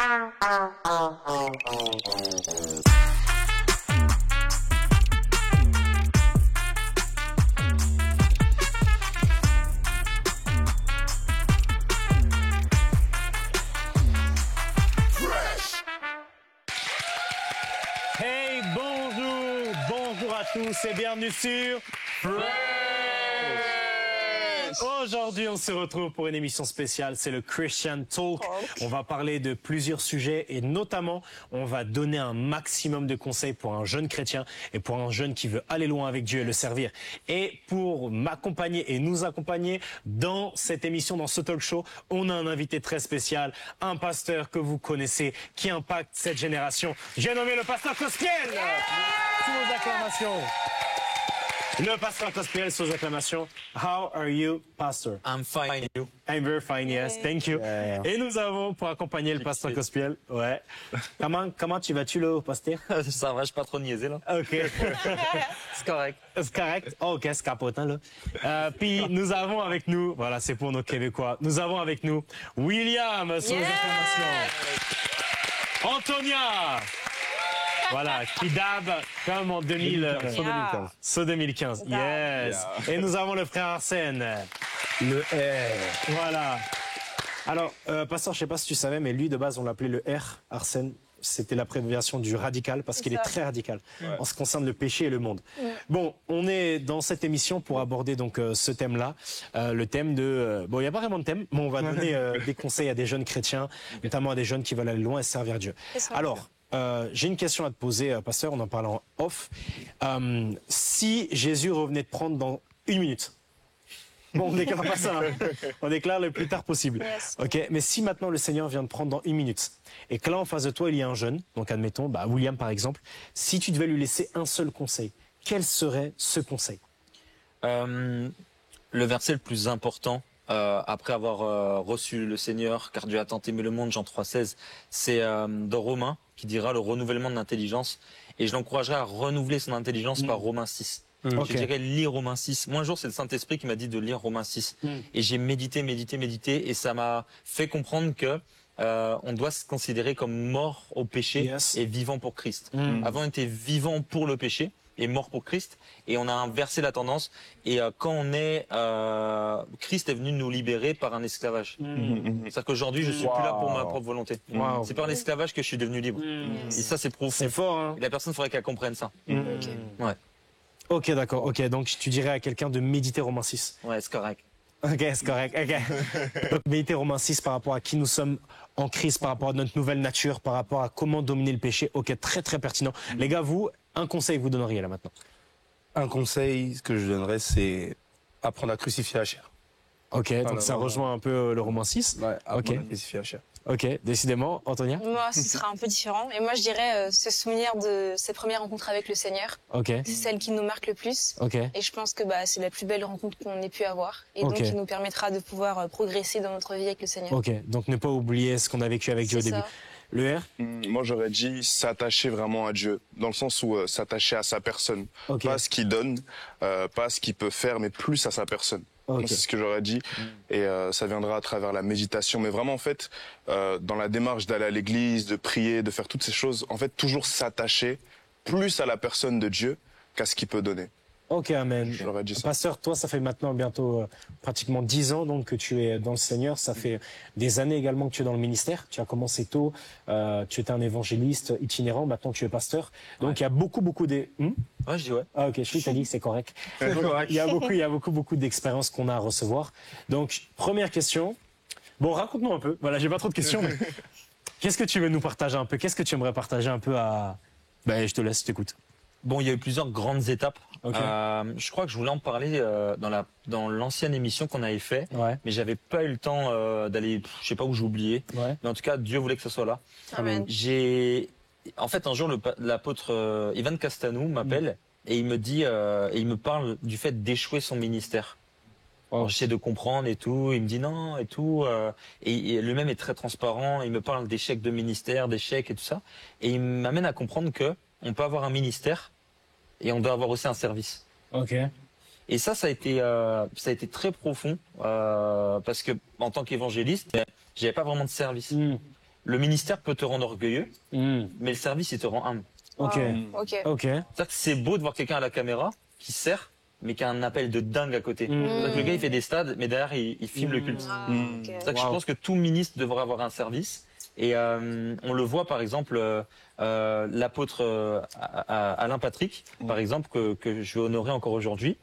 Hey, bonjour à tous et bienvenue sur Fresh. Aujourd'hui, on se retrouve pour une émission spéciale, c'est le Christian Talk. On va parler de plusieurs sujets et notamment, on va donner un maximum de conseils pour un jeune chrétien et pour un jeune qui veut aller loin avec Dieu et le servir. Et pour m'accompagner et nous accompagner dans cette émission, dans ce talk show, on a un invité très spécial, un pasteur que vous connaissez, qui impacte cette génération. J'ai nommé le pasteur Cospiel. Sous vos acclamations. Le pasteur Cospiel, sous acclamation. How are you, pastor? I'm fine, you? I'm very fine, yes, thank you. Yeah. Et nous avons, pour accompagner le pasteur Cospiel, ouais. Comment tu vas-tu, là, pasteur? Ça va, je pas trop niaiser, là. OK. C'est correct. C'est correct? Oh, OK, c'est capotant, là. Puis, nous avons avec nous, voilà, c'est pour nos Québécois, nous avons avec nous William, sous acclamation. Antonia! Voilà, qui dab comme en 2015. 2015, yes. Et nous avons le frère Arsène. Le R. Voilà. Alors, pasteur, je sais pas si tu savais, mais lui, de base, on l'appelait le R, Arsène. C'était l'abréviation du radical, parce qu'il est très radical en ce qui concerne le péché et le monde. Bon, on est dans cette émission pour aborder donc ce thème-là, le thème de... bon, il n'y a pas vraiment de thème, mais on va donner des conseils à des jeunes chrétiens, notamment à des jeunes qui veulent aller loin et servir Dieu. Alors, j'ai une question à te poser, pasteur, on en parle en off. Si Jésus revenait te prendre dans 1 minute, bon, on déclare pas ça, hein. On déclare le plus tard possible. Yes. Ok, mais si maintenant le Seigneur vient te prendre dans 1 minute, et que là en face de toi il y a un jeune, donc admettons, William par exemple, si tu devais lui laisser un seul conseil, quel serait ce conseil? Le verset le plus important, après avoir reçu le Seigneur, car Dieu a tant aimé le monde, Jean 3,16, c'est dans Romains, qui dira le renouvellement de l'intelligence. Et je l'encouragerais à renouveler son intelligence par Romains 6. Je dirais lire Romains 6. Moi, un jour, c'est le Saint-Esprit qui m'a dit de lire Romains 6. Et j'ai médité, et ça m'a fait comprendre que on doit se considérer comme mort au péché et vivant pour Christ. Avant, on était vivant pour le péché et mort pour Christ, et on a inversé la tendance. Et quand on est, Christ est venu nous libérer par un esclavage. C'est-à-dire qu'aujourd'hui, je suis plus là pour ma propre volonté. C'est par l'esclavage que je suis devenu libre. Et ça, c'est profond. C'est fort, hein. Et la personne, il faudrait qu'elle comprenne ça. Ouais. Ok, d'accord. Ok, donc tu dirais à quelqu'un de méditer Romains 6. Ouais, c'est correct. Ok, c'est correct. Ok. Donc méditer Romains 6 par rapport à qui nous sommes en Christ, par rapport à notre nouvelle nature, par rapport à comment dominer le péché. Ok, très très pertinent. Les gars, vous, un conseil vous donneriez là maintenant? Un conseil que je donnerais, c'est apprendre à crucifier la chair. Ok, donc ça rejoint un peu le Romains 6. Ouais, apprendre à crucifier la chair. Ok, décidément, Antonia? Moi, ce sera un peu différent. Et moi, je dirais se souvenir de ses premières rencontres avec le Seigneur. Ok. C'est celle qui nous marque le plus. Ok. Et je pense que c'est la plus belle rencontre qu'on ait pu avoir. Et donc, qui nous permettra de pouvoir progresser dans notre vie avec le Seigneur. Ok, donc ne pas oublier ce qu'on a vécu avec Dieu au début. Le R? Moi, j'aurais dit s'attacher vraiment à Dieu, dans le sens où s'attacher à sa personne. Pas à ce qu'il donne, pas à ce qu'il peut faire, mais plus à sa personne. Moi, c'est ce que j'aurais dit. Et ça viendra à travers la méditation. Mais vraiment, en fait, dans la démarche d'aller à l'église, de prier, de faire toutes ces choses, en fait, toujours s'attacher plus à la personne de Dieu qu'à ce qu'il peut donner. Ok, amen. J'aurais dit ça. Pasteur, toi, ça fait maintenant bientôt pratiquement 10 ans donc que tu es dans le Seigneur. Ça fait des années également que tu es dans le ministère. Tu as commencé tôt. Tu étais un évangéliste itinérant. Maintenant, tu es pasteur. Donc, il y a beaucoup de... Ouais, je dis ouais. Ah, ok, je t'ai dit que c'est correct. Il y a beaucoup d'expériences qu'on a à recevoir. Donc, première question. Bon, raconte-nous un peu. Voilà, j'ai pas trop de questions. Mais... Qu'est-ce que tu veux nous partager un peu? Qu'est-ce que tu aimerais partager un peu à... je te laisse, je t'écoute. Bon, il y a eu plusieurs grandes étapes. Okay. Je crois que je voulais en parler dans l'ancienne émission qu'on avait fait, mais j'avais pas eu le temps d'aller, je sais pas où j'ai oublié. Mais en tout cas, Dieu voulait que ce soit là. Amen. En fait, un jour, l'apôtre Ivan Castanou m'appelle et il me dit, il me parle du fait d'échouer son ministère. J'essaie de comprendre et tout. Il me dit non et tout. Et lui-même est très transparent. Il me parle d'échecs de ministère, d'échecs et tout ça. Et il m'amène à comprendre que on peut avoir un ministère et on doit avoir aussi un service. Ok. Et ça a été très profond parce que en tant qu'évangéliste, j'avais pas vraiment de service. le ministère peut te rendre orgueilleux, mais le service, il te rend humble. Ok. C'est-à-dire que c'est beau de voir quelqu'un à la caméra qui sert, mais qui a un appel de dingue à côté. C'est-à-dire que le gars, il fait des stades, mais derrière, il filme le culte. C'est-à-dire que je pense que tout ministre devrait avoir un service. Et on le voit, par exemple, l'apôtre Alain Patrick, par exemple, que je vais honorer encore aujourd'hui.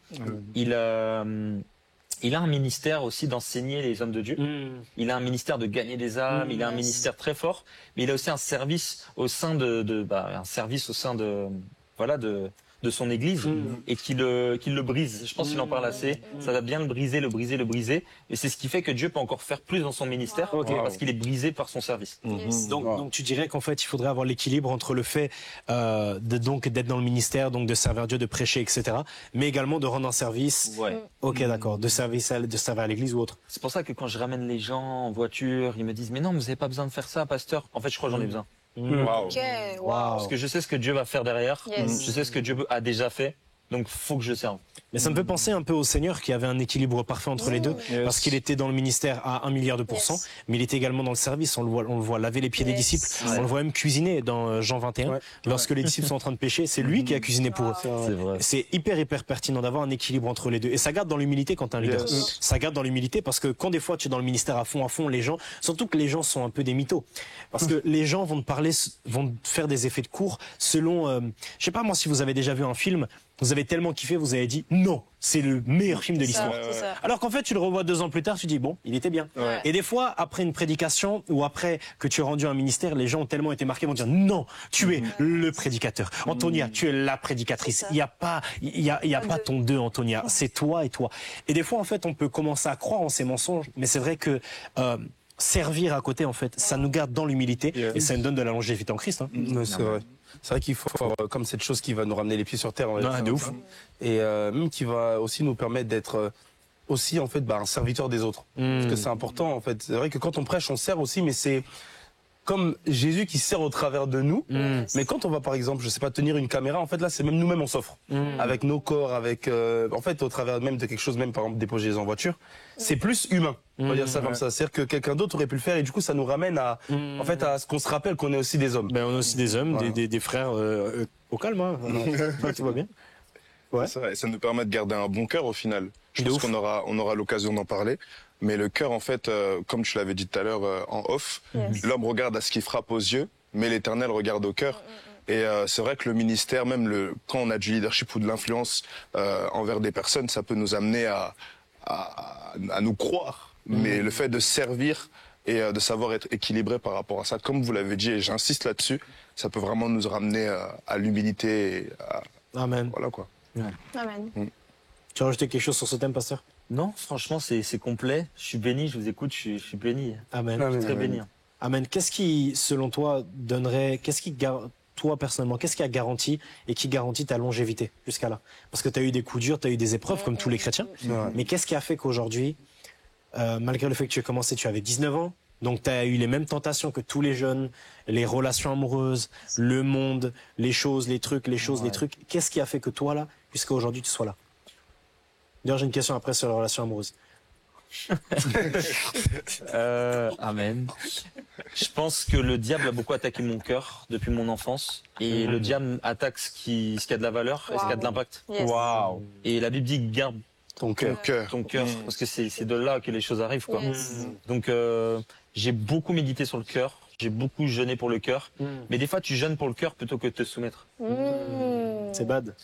Il a un ministère aussi d'enseigner les hommes de Dieu. Il a un ministère de gagner des âmes. Il a un ministère très fort, mais il a aussi un service au sein de son église et qui le brise. Je pense qu'il en parle assez. Ça va bien le briser. Et c'est ce qui fait que Dieu peut encore faire plus dans son ministère parce qu'il est brisé par son service. Donc tu dirais qu'en fait il faudrait avoir l'équilibre entre le fait d'être dans le ministère, donc de servir Dieu, de prêcher, etc. mais également de rendre un service. Ok, d'accord. De servir à l'église ou autre. C'est pour ça que quand je ramène les gens en voiture, ils me disent mais non, vous n'avez pas besoin de faire ça, pasteur. En fait, je crois que j'en ai besoin. Parce que je sais ce que Dieu va faire derrière. Je sais ce que Dieu a déjà fait. Donc, faut que je serve. Mais ça me fait penser un peu au Seigneur qui avait un équilibre parfait entre les deux, parce qu'il était dans le ministère à 1 milliard de %, mais il était également dans le service. On le voit laver les pieds des disciples. On le voit même cuisiner dans Jean 21. Lorsque les disciples sont en train de pécher, c'est lui qui a cuisiné pour eux. C'est hyper pertinent d'avoir un équilibre entre les deux. Et ça garde dans l'humilité quand t'es un leader. Ça garde dans l'humilité parce que quand des fois tu es dans le ministère à fond, les gens, surtout que les gens sont un peu des mythos. Parce que les gens vont te faire des effets de cours selon, je sais pas moi si vous avez déjà vu un film, vous avez tellement kiffé, vous avez dit non, c'est le meilleur film de l'histoire. Alors qu'en fait, tu le revois 2 ans plus tard, tu dis bon, il était bien. Et des fois, après une prédication ou après que tu es rendu un ministère, les gens ont tellement été marqués, vont dire non, tu es le prédicateur. Antonia, tu es la prédicatrice. Il y a pas ton deux, Antonia. C'est toi et toi. Et des fois, en fait, on peut commencer à croire en ces mensonges, mais c'est vrai que servir à côté, en fait, ça nous garde dans l'humilité et ça nous donne de la longévité en Christ. C'est vrai. C'est vrai qu'il faut avoir comme cette chose qui va nous ramener les pieds sur terre. De ouf. Et même qui va aussi nous permettre d'être aussi en fait un serviteur des autres. Parce que c'est important en fait. C'est vrai que quand on prêche, on sert aussi, mais c'est comme Jésus qui sert au travers de nous. Mais quand on va par exemple, je sais pas, tenir une caméra, en fait là c'est même nous-mêmes on s'offre. Avec nos corps, avec en fait au travers même de quelque chose, même par exemple déposer en voiture, c'est plus humain. On va dire ça comme ça. C'est-à-dire que quelqu'un d'autre aurait pu le faire et du coup ça nous ramène à en fait à ce qu'on se rappelle qu'on est aussi des hommes. Ben on est aussi des hommes, des frères au calme. Tout va bien. Ça nous permet de garder un bon cœur au final. Je pense qu'on aura l'occasion d'en parler. Mais le cœur, en fait, comme tu l'avais dit tout à l'heure en off, l'homme regarde à ce qui frappe aux yeux, mais l'Éternel regarde au cœur. Et c'est vrai que le ministère, même quand on a du leadership ou de l'influence envers des personnes, ça peut nous amener à nous croire. Mais le fait de servir et de savoir être équilibré par rapport à ça, comme vous l'avez dit, et j'insiste là-dessus, ça peut vraiment nous ramener à l'humilité. Amen. Voilà quoi. Amen. Tu as rajouté quelque chose sur ce thème, pasteur? Non, franchement, c'est complet. Je suis béni, je vous écoute, je suis béni. Amen. Je suis très béni. Amen. Qu'est-ce qui, selon toi, toi personnellement, qu'est-ce qui a garanti et qui garantit ta longévité jusqu'à là? Parce que tu as eu des coups durs, tu as eu des épreuves comme tous les chrétiens. Mais qu'est-ce qui a fait qu'aujourd'hui, malgré le fait que tu as commencé, tu avais 19 ans, donc tu as eu les mêmes tentations que tous les jeunes, les relations amoureuses, le monde, les choses, les trucs, qu'est-ce qui a fait que toi là, jusqu'à aujourd'hui, tu sois là? D'ailleurs, j'ai une question après sur les relations amoureuses. Amen. Je pense que le diable a beaucoup attaqué mon cœur depuis mon enfance. Et le diable attaque ce qui a de la valeur et ce qui a de l'impact. Et la Bible dit garde ton cœur. Parce que c'est de là que les choses arrivent, quoi. Donc, j'ai beaucoup médité sur le cœur. J'ai beaucoup jeûné pour le cœur. Mais des fois, tu jeûnes pour le cœur plutôt que de te soumettre. C'est bad.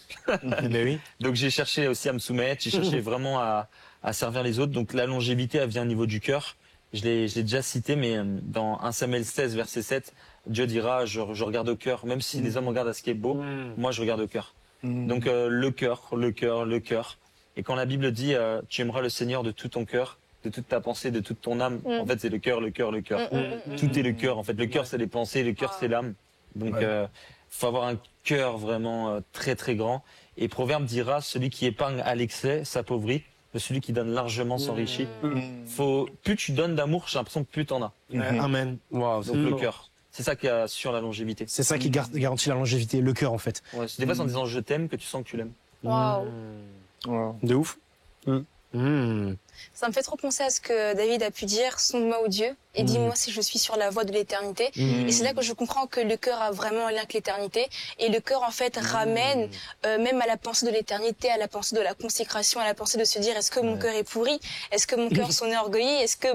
Mais oui. Donc, j'ai cherché aussi à me soumettre. J'ai cherché vraiment à servir les autres. Donc, la longévité, elle vient au niveau du cœur. Je l'ai déjà cité, mais dans 1 Samuel 16, verset 7, Dieu dira, je regarde au cœur. Même si les hommes regardent à ce qui est beau, moi, je regarde au cœur. Donc, le cœur. Et quand la Bible dit, tu aimeras le Seigneur de tout ton cœur, de toute ta pensée, de toute ton âme. En fait, c'est le cœur. Tout est le cœur. En fait, le cœur, c'est les pensées, le cœur, c'est l'âme. Donc, faut avoir un cœur vraiment très, très grand. Et Proverbe dira, celui qui épargne à l'excès s'appauvrit, mais celui qui donne largement s'enrichit. Plus tu donnes d'amour, j'ai l'impression que plus t'en as. Amen. Wow, donc le cœur. C'est ça qui assure la longévité. C'est ça qui garantit la longévité, le cœur, en fait. Ouais, des fois, c'est en disant je t'aime que tu sens que tu l'aimes. De ouf. Ça me fait trop penser à ce que David a pu dire, sonde-moi ô Dieu, et dis-moi si je suis sur la voie de l'éternité. Et c'est là que je comprends que le cœur a vraiment un lien avec l'éternité. Et le cœur, en fait, ramène même à la pensée de l'éternité, à la pensée de la consécration, à la pensée de se dire, est-ce que mon cœur est pourri? Est-ce que mon cœur s'en est orgueilli? Est-ce que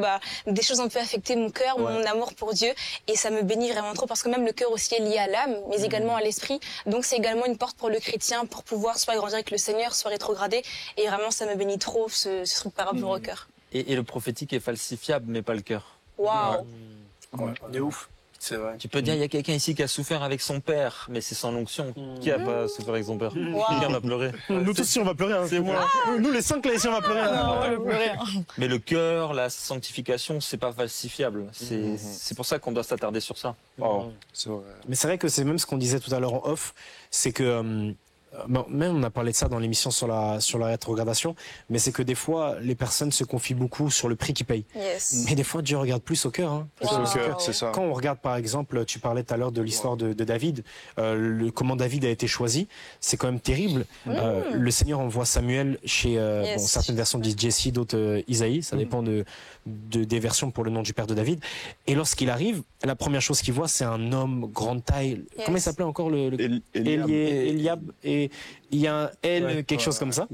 des choses ont pu affecter mon cœur, mon amour pour Dieu? Et ça me bénit vraiment trop, parce que même le cœur aussi est lié à l'âme, mais également à l'esprit. Donc c'est également une porte pour le chrétien, pour pouvoir soit grandir avec le Seigneur, soit rétrograder. Et vraiment, ça me bénit trop, ce truc par rapport au cœur. Et le prophétique est falsifiable, mais pas le cœur. Waouh. De ouf. C'est vrai. Tu peux dire, il y a quelqu'un ici qui a souffert avec son père, mais c'est sans l'onction. Qui a pas souffert avec son père? Quelqu'un va pleurer. Nous tous, si on va pleurer. Hein. C'est moi. Nous, les 5, là, ici, on va pleurer. Non, je vais pleurer. Mais le cœur, la sanctification, c'est pas falsifiable. C'est pour ça qu'on doit s'attarder sur ça. C'est vrai. Mais c'est vrai que c'est même ce qu'on disait tout à l'heure en off, c'est que même on a parlé de ça dans l'émission sur la rétrogradation, mais c'est que des fois les personnes se confient beaucoup sur le prix qu'ils payent. Yes. Mais des fois Dieu regarde plus au cœur. Hein, Plus au cœur, c'est ça. Quand on regarde par exemple, tu parlais tout à l'heure de l'histoire de David, comment David a été choisi, c'est quand même terrible. Le Seigneur envoie Samuel chez certaines versions disent Jesse, d'autres Isaïe, ça dépend des versions pour le nom du père de David. Et lorsqu'il arrive, la première chose qu'il voit, c'est un homme grande taille. Comment il s'appelait encore Eliab. Et il y a un L, quelque chose comme ça.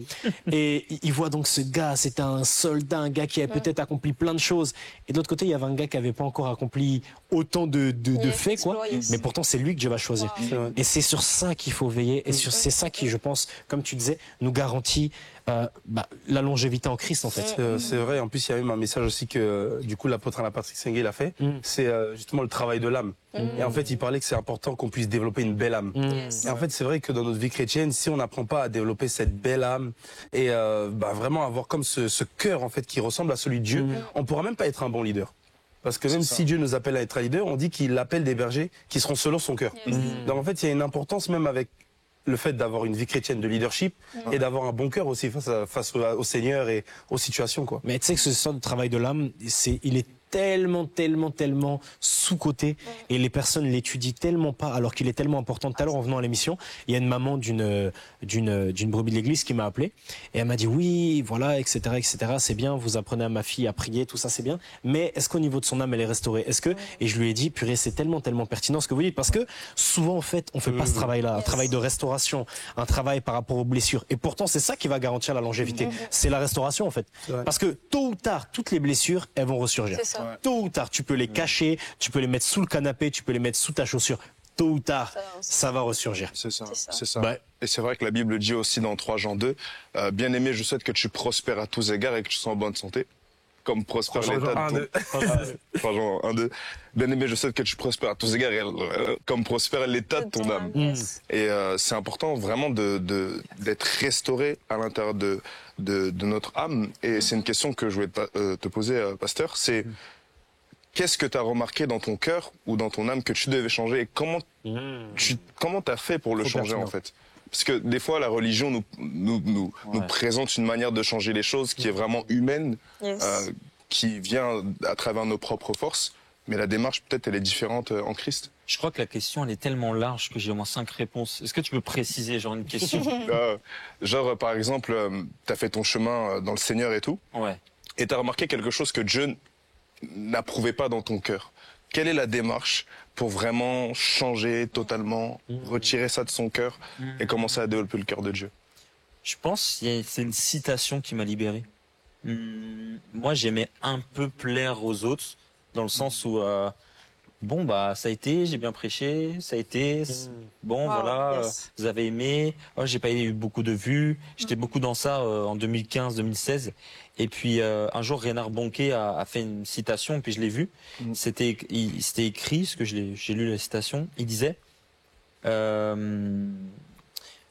Et il voit donc ce gars, c'était un soldat, un gars qui avait peut-être accompli plein de choses. Et de l'autre côté, il y avait un gars qui avait pas encore accompli autant de faits, quoi. Mais pourtant, c'est lui que Dieu va choisir. Et c'est sur ça qu'il faut veiller. Et c'est ça qui, je pense, comme tu disais, nous garantit la longévité en Christ, en fait. C'est vrai. En plus, il y a même un message aussi que, du coup, l'apôtre Alain Patrick Sengue, il a fait. C'est justement le travail de l'âme. Et en fait, il parlait que c'est important qu'on puisse développer une belle âme. Et en fait, c'est vrai que dans notre vie chrétienne, si on n'apprend pas à développer cette belle âme et vraiment avoir comme ce cœur, en fait, qui ressemble à celui de Dieu, on pourra même pas être un bon leader. Parce que même si Dieu nous appelle à être un leader, on dit qu'il appelle des bergers qui seront selon son cœur. Donc en fait, il y a une importance même avec le fait d'avoir une vie chrétienne de leadership et d'avoir un bon cœur aussi face au Seigneur et aux situations, quoi. Mais tu sais que ce sort de travail de l'âme, il est tellement sous-coté et les personnes l'étudient tellement pas alors qu'il est tellement important. Tout à l'heure en venant à l'émission, il y a une maman d'une brebis de l'église qui m'a appelé et elle m'a dit oui, voilà, etc., c'est bien, vous apprenez à ma fille à prier, tout ça c'est bien, mais est-ce qu'au niveau de son âme elle est restaurée? Est-ce que, et je lui ai dit, purée, c'est tellement pertinent ce que vous dites, parce que souvent en fait on fait pas ce travail-là, un travail de restauration, un travail par rapport aux blessures, et pourtant c'est ça qui va garantir la longévité, c'est la restauration en fait, parce que tôt ou tard toutes les blessures elles vont ressurgir. Tôt ou tard, tu peux les cacher, tu peux les mettre sous le canapé, tu peux les mettre sous ta chaussure. Tôt ou tard, ça va ressurgir. C'est ça. Et c'est vrai que la Bible dit aussi dans 3 Jean 2, bien-aimé, je souhaite que tu prospères à tous égards et que tu sois en bonne santé, comme prospère l'état de ton... 3 Jean 1, 2. Bien-aimé, je souhaite que tu prospères à tous égards et comme prospère l'état de ton âme. Et c'est important vraiment d'être restauré à l'intérieur de notre âme. Et c'est une question que je voulais te poser, pasteur, c'est... Qu'est-ce que tu as remarqué dans ton cœur ou dans ton âme que tu devais changer et comment t'as fait pour le changer en fait? Parce que des fois la religion nous présente une manière de changer les choses qui est vraiment humaine, qui vient à travers nos propres forces, mais la démarche peut-être elle est différente en Christ. Je crois que la question elle est tellement large que j'ai au moins 5 réponses. Est-ce que tu peux préciser genre une question? Genre par exemple, tu as fait ton chemin dans le Seigneur et tout, et tu as remarqué quelque chose que Dieu n'approuvait pas dans ton cœur. Quelle est la démarche pour vraiment changer totalement, retirer ça de son cœur et commencer à développer le cœur de Dieu? Je pense que c'est une citation qui m'a libéré. Moi, j'aimais un peu plaire aux autres, dans le sens où ça a été, j'ai bien prêché, ça a été, vous avez aimé, j'ai pas eu beaucoup de vues, j'étais beaucoup dans ça en 2015-2016. Et puis un jour, Reinhard Bonnke a fait une citation, puis je l'ai vue. C'était écrit, ce que j'ai lu la citation. Il disait ne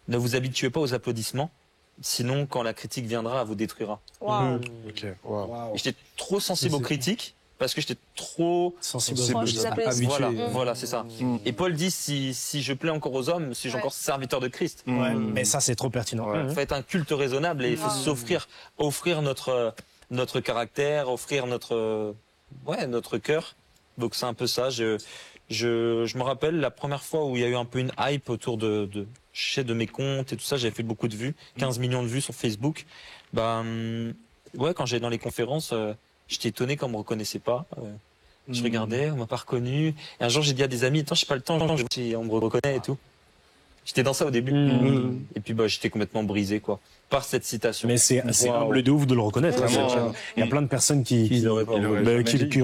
vous habituez pas aux applaudissements, sinon quand la critique viendra, elle vous détruira. J'étais trop sensible aux critiques. Parce que j'étais trop sensible habitué. Voilà, c'est ça. Et Paul dit si je plais encore aux hommes, suis-je encore serviteur de Christ. Mais ça, c'est trop pertinent. Il faut être un culte raisonnable et il faut offrir notre caractère, offrir notre cœur. Donc c'est un peu ça. Je me rappelle la première fois où il y a eu un peu une hype autour de mes comptes et tout ça. J'avais fait beaucoup de vues, 15 millions de vues sur Facebook. ouais, quand j'allais dans les conférences, j'étais étonné qu'on me reconnaissait pas. Je regardais, on m'a pas reconnu. Et un jour, j'ai dit à des amis, attends, j'ai pas le temps, on me reconnaît et tout. J'étais dans ça au début. Et puis, j'étais complètement brisé, quoi, par cette citation. Mais c'est humble de ouf de le reconnaître. Il y a plein de personnes qui le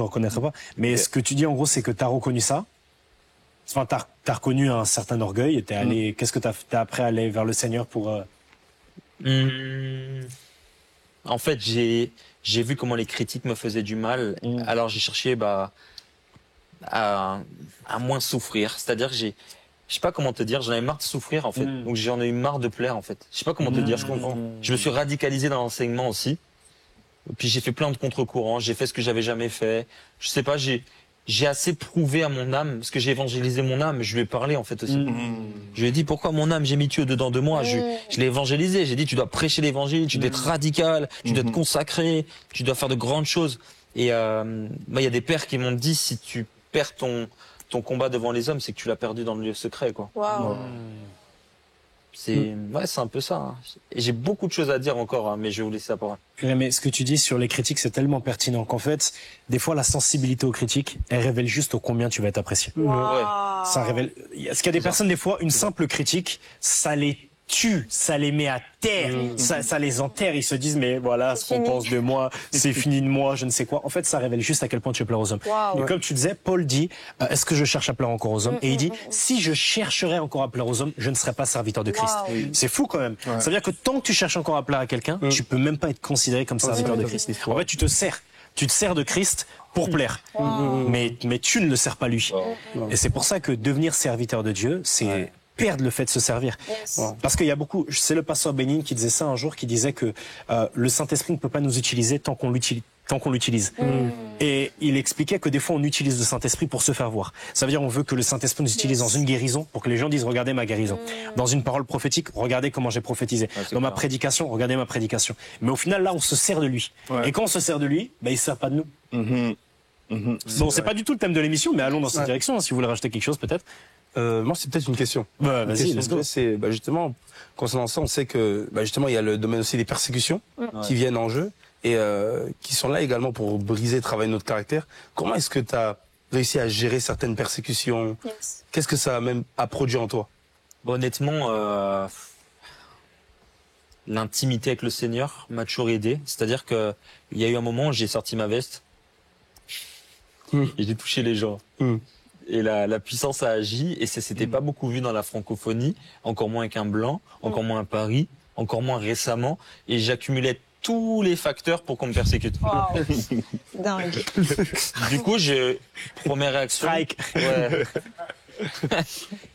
reconnaîtraient pas. Mais ce que tu dis, en gros, c'est que tu as reconnu ça. Enfin, t'as reconnu un certain orgueil et t'es allé. Qu'est-ce que t'as appris à aller vers le Seigneur pour En fait, j'ai vu comment les critiques me faisaient du mal. Alors j'ai cherché à moins souffrir. C'est-à-dire que je sais pas comment te dire, j'en avais marre de souffrir en fait. Donc j'en ai eu marre de plaire en fait. Je sais pas comment te dire, je comprends. Je me suis radicalisé dans l'enseignement aussi. Puis j'ai fait plein de contre-courants, j'ai fait ce que j'avais jamais fait. Je sais pas, j'ai assez prouvé à mon âme, parce que j'ai évangélisé mon âme, je lui ai parlé en fait aussi. Je lui ai dit pourquoi mon âme, j'ai mis Dieu dedans de moi, je l'ai évangélisé, j'ai dit tu dois prêcher l'évangile, tu dois être radical, tu dois te consacrer, tu dois faire de grandes choses. Et il y a des pères qui m'ont dit si tu perds ton combat devant les hommes, c'est que tu l'as perdu dans le lieu secret, quoi. Waouh. C'est un peu ça. Hein. Et j'ai beaucoup de choses à dire encore, hein, mais je vais vous laisser la parole. Mais ce que tu dis sur les critiques, c'est tellement pertinent qu'en fait, des fois, la sensibilité aux critiques, elle révèle juste au combien tu vas être apprécié. Wow. Ouais. Ça révèle. Est-ce qu'il y a des personnes, des fois, une simple critique, ça les tue, ça les met à terre, ça les enterre. Ils se disent, mais voilà, ce qu'on pense de moi, c'est fini de moi, je ne sais quoi. En fait, ça révèle juste à quel point tu plais aux hommes. Wow. Et comme tu disais, Paul dit, est-ce que je cherche à plaire encore aux hommes? Et il dit, si je chercherais encore à plaire aux hommes, je ne serais pas serviteur de Christ. Wow. C'est fou quand même. Ça veut dire que tant que tu cherches encore à plaire à quelqu'un, tu peux même pas être considéré comme serviteur de Christ. En fait, tu te sers de Christ pour plaire. Mais tu ne le sers pas lui. Et c'est pour ça que devenir serviteur de Dieu, c'est perdre le fait de se servir. Yes. Parce qu'il y a beaucoup, c'est le pasteur Bénin qui disait ça un jour, qui disait que le Saint-Esprit ne peut pas nous utiliser tant qu'on l'utilise. Et il expliquait que des fois on utilise le Saint-Esprit pour se faire voir. Ça veut dire on veut que le Saint-Esprit nous utilise dans une guérison pour que les gens disent regardez ma guérison. Dans une parole prophétique, regardez comment j'ai prophétisé. Dans ma prédication, regardez ma prédication. Mais au final là on se sert de lui. Et quand on se sert de lui, il ne sert pas de nous. Bon, c'est pas du tout le thème de l'émission, mais allons dans cette direction, hein, si vous voulez rajouter quelque chose peut-être. Moi, c'est peut-être une question. Vas-y, let's go. C'est justement, concernant ça, on sait que justement, il y a le domaine aussi des persécutions qui viennent en jeu et qui sont là également pour briser, travailler notre caractère. Comment est-ce que tu as réussi à gérer certaines persécutions? Qu'est-ce que ça a produit en toi? Honnêtement, l'intimité avec le Seigneur m'a toujours aidé. C'est-à-dire que il y a eu un moment où j'ai sorti ma veste et j'ai touché les gens. Et la puissance a agi, et c'était pas beaucoup vu dans la francophonie, encore moins avec un blanc, encore moins à Paris, encore moins récemment, et j'accumulais tous les facteurs pour qu'on me persécute. Wow. Dingue. Du coup, première réaction. Strike. Ouais.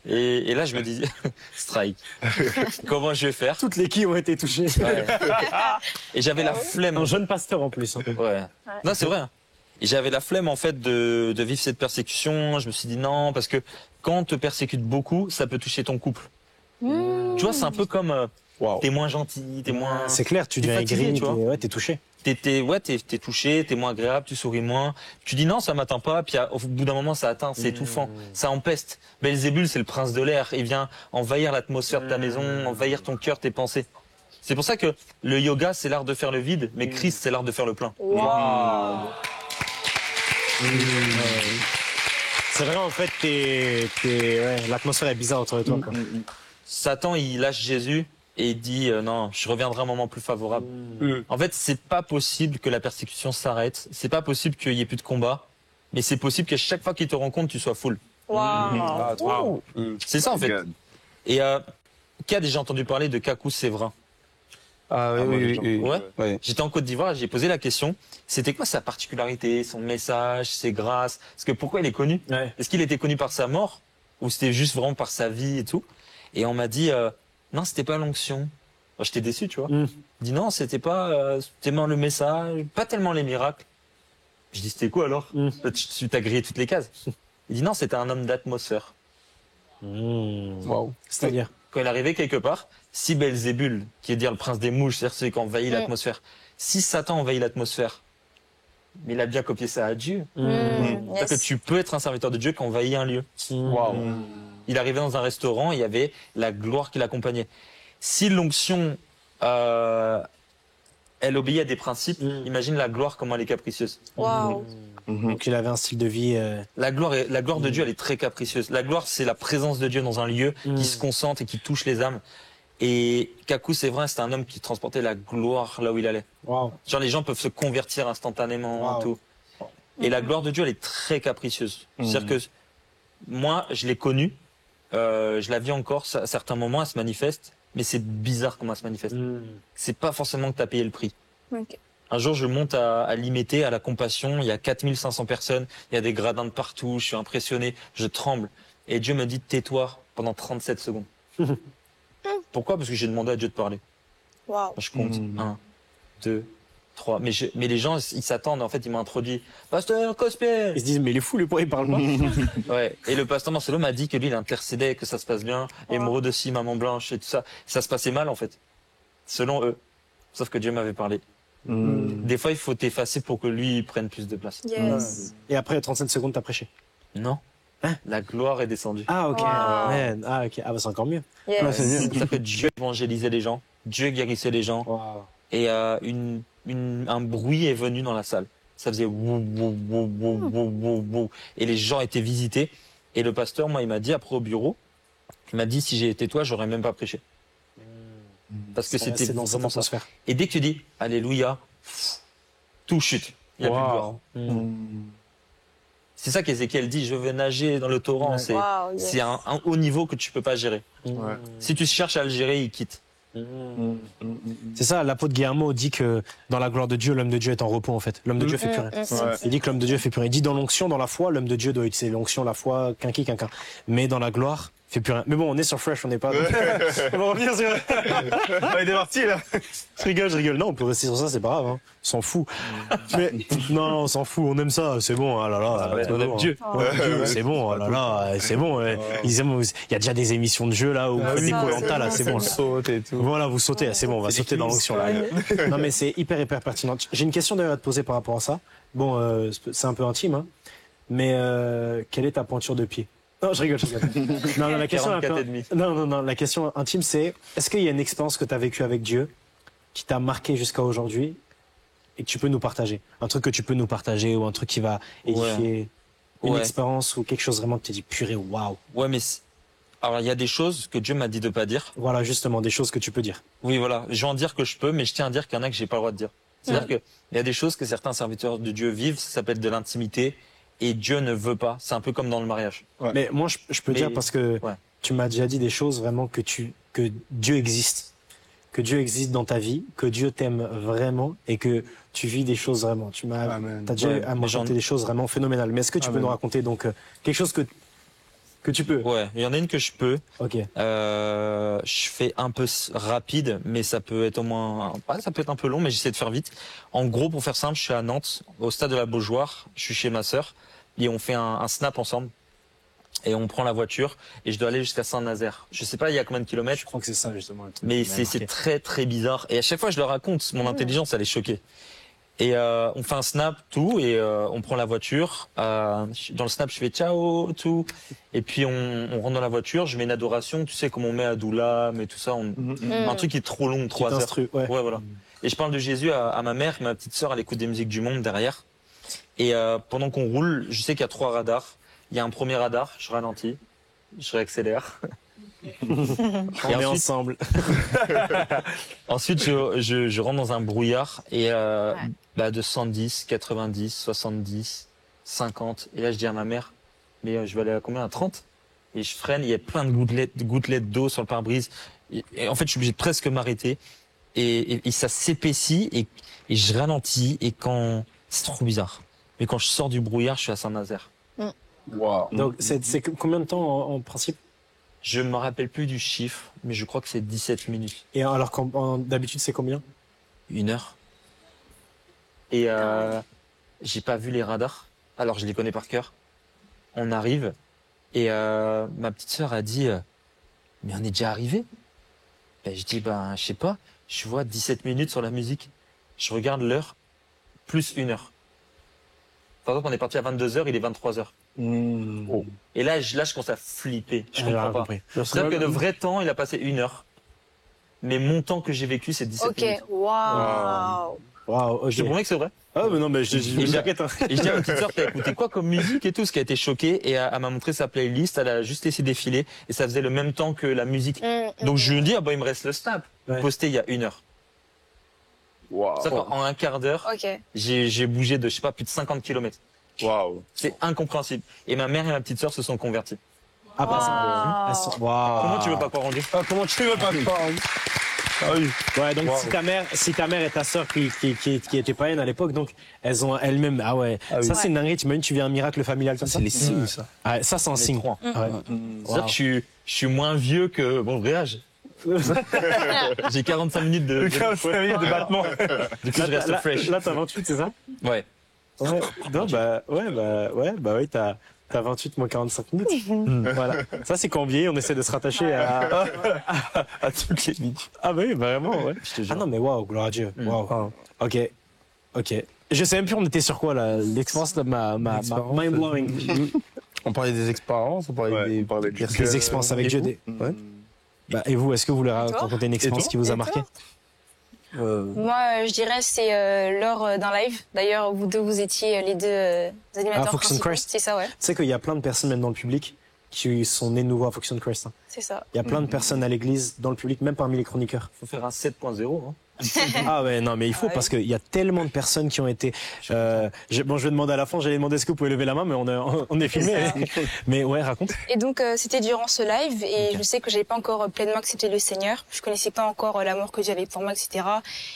Et là, je me dis, strike. Comment je vais faire? Toutes les qui ont été touchées. Ouais. Et j'avais la flemme. Un jeune pasteur en plus. Ouais. Non, c'est vrai. Hein. Et j'avais la flemme en fait de vivre cette persécution. Je me suis dit non, parce que quand on te persécute beaucoup, ça peut toucher ton couple. Tu vois, c'est un peu comme t'es moins gentil, t'es moins. C'est clair, tu deviens aigri, t'es touché. T'es touché, t'es moins agréable, tu souris moins. Tu dis non, ça m'atteint pas. Puis au bout d'un moment, ça atteint, c'est étouffant, ça empeste. Belzébul, c'est le prince de l'air. Il vient envahir l'atmosphère de ta maison, envahir ton cœur, tes pensées. C'est pour ça que le yoga, c'est l'art de faire le vide, mais Christ, c'est l'art de faire le plein. Wow. C'est vrai, en fait, l'atmosphère est bizarre autour de toi. Quoi. Satan, il lâche Jésus et il dit non, je reviendrai à un moment plus favorable. En fait, c'est pas possible que la persécution s'arrête. C'est pas possible qu'il y ait plus de combat. Mais c'est possible qu'à chaque fois qu'il te rencontre, tu sois full. Wow. C'est ça, en fait. Et qui a déjà entendu parler de Kakou Séverin? Oui. Ouais. J'étais en Côte d'Ivoire, j'ai posé la question. C'était quoi sa particularité, son message, ses grâces? Parce que pourquoi il est connu? Est-ce qu'il était connu par sa mort ou c'était juste vraiment par sa vie et tout? Et on m'a dit non, c'était pas l'onction. J'étais déçu, tu vois. Il dit non, c'était pas tellement le message, pas tellement les miracles. Je dis c'était quoi alors? Tu t'as grillé toutes les cases. Il dit non, c'était un homme d'atmosphère. Wow. C'est-à-dire quand il arrivait quelque part, si Belzébul, qui est dire le prince des mouches, c'est-à-dire celui qui envahit l'atmosphère, si Satan envahit l'atmosphère, mais il a bien copié ça à Dieu. C'est-à-dire que tu peux être un serviteur de Dieu qui envahit un lieu. Wow. Il arrivait dans un restaurant, il y avait la gloire qui l'accompagnait. Si l'onction, elle elle obéit à des principes. Imagine la gloire, comment elle est capricieuse. Waouh. Donc il avait un style de vie. La gloire de Dieu, elle est très capricieuse. La gloire, c'est la présence de Dieu dans un lieu qui se concentre et qui touche les âmes. Et Kaku, c'est vrai, c'était un homme qui transportait la gloire là où il allait. Wow. Genre, les gens peuvent se convertir instantanément et tout. Et la gloire de Dieu, elle est très capricieuse. C'est-à-dire que moi, je l'ai connue, je la vis encore, à certains moments, elle se manifeste, mais c'est bizarre comment elle se manifeste. C'est pas forcément que tu as payé le prix. Okay. Un jour, je monte à l'Imété, à la Compassion, il y a 4500 personnes, il y a des gradins de partout, je suis impressionné, je tremble. Et Dieu me dit, tais-toi pendant 37 secondes. Pourquoi? Parce que j'ai demandé à Dieu de parler. Wow. Je compte. 1, 2, 3. Mais les gens, ils s'attendent. En fait, ils m'ont introduit. Pasteur Cosper. Ils se disent, mais il est fou, lui, pourquoi il parle pas? Ouais. Et le pasteur Marcelo m'a dit que lui, il intercédait, que ça se passe bien. Émeraude aussi, Maman Blanche et tout ça. Ça se passait mal, en fait. Selon eux. Sauf que Dieu m'avait parlé. Des fois, il faut t'effacer pour que lui il prenne plus de place. Yes. Et après 37 secondes, t'as prêché? Non. La gloire est descendue. Ah, ok. Wow. Man. Ah, ok. Ah, bah, c'est encore mieux. Yes. C'est pour ça que Dieu évangélisait les gens. Dieu guérissait les gens. Wow. Et un bruit est venu dans la salle. Ça faisait wou, wou, wou, wou, wou, wou, wou. Et les gens étaient visités. Et le pasteur, moi, il m'a dit après au bureau, il m'a dit, si j'ai été toi, j'aurais même pas prêché. Parce que c'était dans cette vraiment ça. atmosphère. Et dès que tu dis, alléluia, tout chute. Il y a plus de gloire. C'est ça qu'Ézéchiel dit, je veux nager dans le torrent. C'est Wow, yes. un haut niveau que tu peux pas gérer. Si tu cherches à le gérer, il quitte. C'est ça, l'apôtre Guillermo dit que dans la gloire de Dieu, l'homme de Dieu est en repos en fait. L'homme de Dieu fait plus rien. Il dit que l'homme de Dieu fait plus rien. Il dit dans l'onction, dans la foi, l'homme de Dieu doit utiliser l'onction, la foi, quinquin. Mais dans la gloire, fait plus rien. Mais bon, on est sur Fresh, on n'est pas. On va revenir sur. Il est parti là. Je rigole. Non, on peut rester sur ça, c'est pas grave. Hein. On s'en fout. Mais non, on s'en fout. On aime ça. C'est bon. Ah là là. On aime Dieu. C'est bon. Oh là là. C'est bon. Il y a déjà des émissions de jeu là où vous faites des Koh-Lanta là. C'est bon. Saute et tout. Voilà, vous sautez. C'est bon. On va sauter dans l'onction là. Non mais c'est hyper pertinent. J'ai une question d'ailleurs à te poser par rapport à ça. Bon, c'est un peu intime, hein. Mais quelle est ta pointure de pied? Non, je rigole. Non, la question la question intime, c'est est-ce qu'il y a une expérience que tu as vécue avec Dieu qui t'a marqué jusqu'à aujourd'hui et que tu peux nous partager? Un truc que tu peux nous partager ou un truc qui va édifier une expérience ou quelque chose vraiment que tu t'es dit purée, waouh. Ouais, mais alors il y a des choses que Dieu m'a dit de pas dire. Voilà, justement, des choses que tu peux dire. Oui, voilà. Je vais en dire que je peux, mais je tiens à dire qu'il y en a que j'ai pas le droit de dire. C'est-à-dire qu'il y a des choses que certains serviteurs de Dieu vivent, ça s'appelle de l'intimité. Et Dieu ne veut pas. C'est un peu comme dans le mariage. Mais moi, je peux dire parce que tu m'as déjà dit des choses vraiment que Dieu existe. Que Dieu existe dans ta vie, que Dieu t'aime vraiment et que tu vis des choses vraiment. T'as déjà raconté des choses vraiment phénoménales. Mais est-ce que tu peux nous raconter donc quelque chose que tu peux? Ouais, il y en a une que je peux. Ok. Je fais un peu rapide, mais ça peut être au moins, ça peut être un peu long, mais j'essaie de faire vite. En gros, pour faire simple, je suis à Nantes, au stade de la Beaujoire. Je suis chez ma sœur et on fait un snap ensemble. Et on prend la voiture et je dois aller jusqu'à Saint-Nazaire. Je sais pas il y a combien de kilomètres. Je crois que c'est ça justement. Mais c'est très très bizarre. Et à chaque fois je le raconte, mon intelligence elle est choquée. Et on fait un snap tout et on prend la voiture. Dans le snap je fais ciao tout. Et puis on rentre dans la voiture, je mets une adoration, tu sais comme on met à Doulam et tout ça. Un truc qui est trop long, 3 heures. Ouais, voilà. Et je parle de Jésus à ma mère, ma petite sœur elle écoute des musiques du monde derrière. Et pendant qu'on roule, je sais qu'il y a 3 radars. Il y a un premier radar, je ralentis, je réaccélère. On est ensemble. Ensuite, je rentre dans un brouillard et de 110, 90, 70, 50. Et là, je dis à ma mère, mais je vais aller à combien? À 30? Et je freine, il y a plein de gouttelettes d'eau sur le pare-brise. Et en fait, je suis obligé de presque m'arrêter. Et ça s'épaissit et je ralentis. Et quand... C'est trop bizarre. Mais quand je sors du brouillard, je suis à Saint-Nazaire. Wow. Donc, c'est combien de temps en principe? Je me rappelle plus du chiffre, mais je crois que c'est 17 minutes. Et alors, d'habitude, c'est combien? 1 heure. Et j'ai pas vu les radars, alors je les connais par cœur. On arrive, et ma petite sœur a dit mais on est déjà arrivé? Ben, je dis je sais pas, je vois 17 minutes sur la musique. Je regarde l'heure, plus 1 heure. Par exemple, on est parti à 22h, il est 23h. Et là, je commence à flipper. Je comprends pas. C'est-à-dire que le vrai temps, il a passé 1 heure. mais mon temps que j'ai vécu, c'est 17 minutes. Ok, waouh. Waouh, Je te promets que c'est vrai. Ah, mais non, mais je t'inquiète. Et je dis à ma petite sœur, t'as écouté quoi comme musique et tout, ce qui a été choquée, et elle m'a montré sa playlist, elle a juste laissé défiler, et ça faisait le même temps que la musique. Donc je lui dis, ah bah il me reste le snap, posté il y a 1 heure. Waouh. En un quart d'heure, j'ai bougé de, je sais pas, plus de 50 km. Waouh. C'est incompréhensible. Et ma mère et ma petite sœur se sont converties. Ah, bah ça. Waouh. Comment tu veux pas croire en Dieu? Comment tu veux pas croire? Ah oui. Ouais, donc si ta mère et ta sœur qui étaient païennes à l'époque, donc elles ont elles-mêmes. Ah ouais. oui. Ça c'est une dinguerie. T'imagines, tu vis un miracle familial comme ça. C'est les signes, ça. Ah, ça c'est un signe. trois. Ouais. C'est-à-dire que je suis moins vieux que, bon, vrai âge. J'ai 45 minutes de 45 minutes de battement. Du coup, je reste fresh. Là, t'as 28, c'est ça? Ouais. Ouais. Non, ouais, t'as 28 moins 45 minutes. Voilà. Ça, c'est quand on vieillit, on essaie de se rattacher à toutes les minutes. Ah, bah oui, vraiment, ouais. Ah non, mais waouh, gloire à Dieu. Waouh. Ok. Je sais même plus, on était sur quoi, là. L'expérience de ma mind-blowing. On parlait des expériences, on parlait des expériences avec Dieu. Ouais. Bah, et vous, est-ce que vous voulez raconter une expérience qui vous a marqué? Moi, je dirais c'est lors d'un live. D'ailleurs, vous deux, vous étiez les deux animateurs Fox and principaux. Christ. C'est ça, ouais. Tu sais qu'il y a plein de personnes même dans le public qui sont nées nouveaux à Fox and Christ. C'est ça. Il y a plein de personnes à l'église, dans le public, même parmi les chroniqueurs. Faut faire un 7.0, hein. Ah ouais, non, mais il faut parce qu'il y a tellement de personnes qui ont été. Je vais demander à la fin. J'allais demander est-ce que vous pouvez lever la main, mais on est filmé. Mais ouais, raconte. Et donc c'était durant ce live et je sais que j'avais pas encore pleinement accepté le Seigneur. Je connaissais pas encore l'amour que Dieu avait pour moi, etc.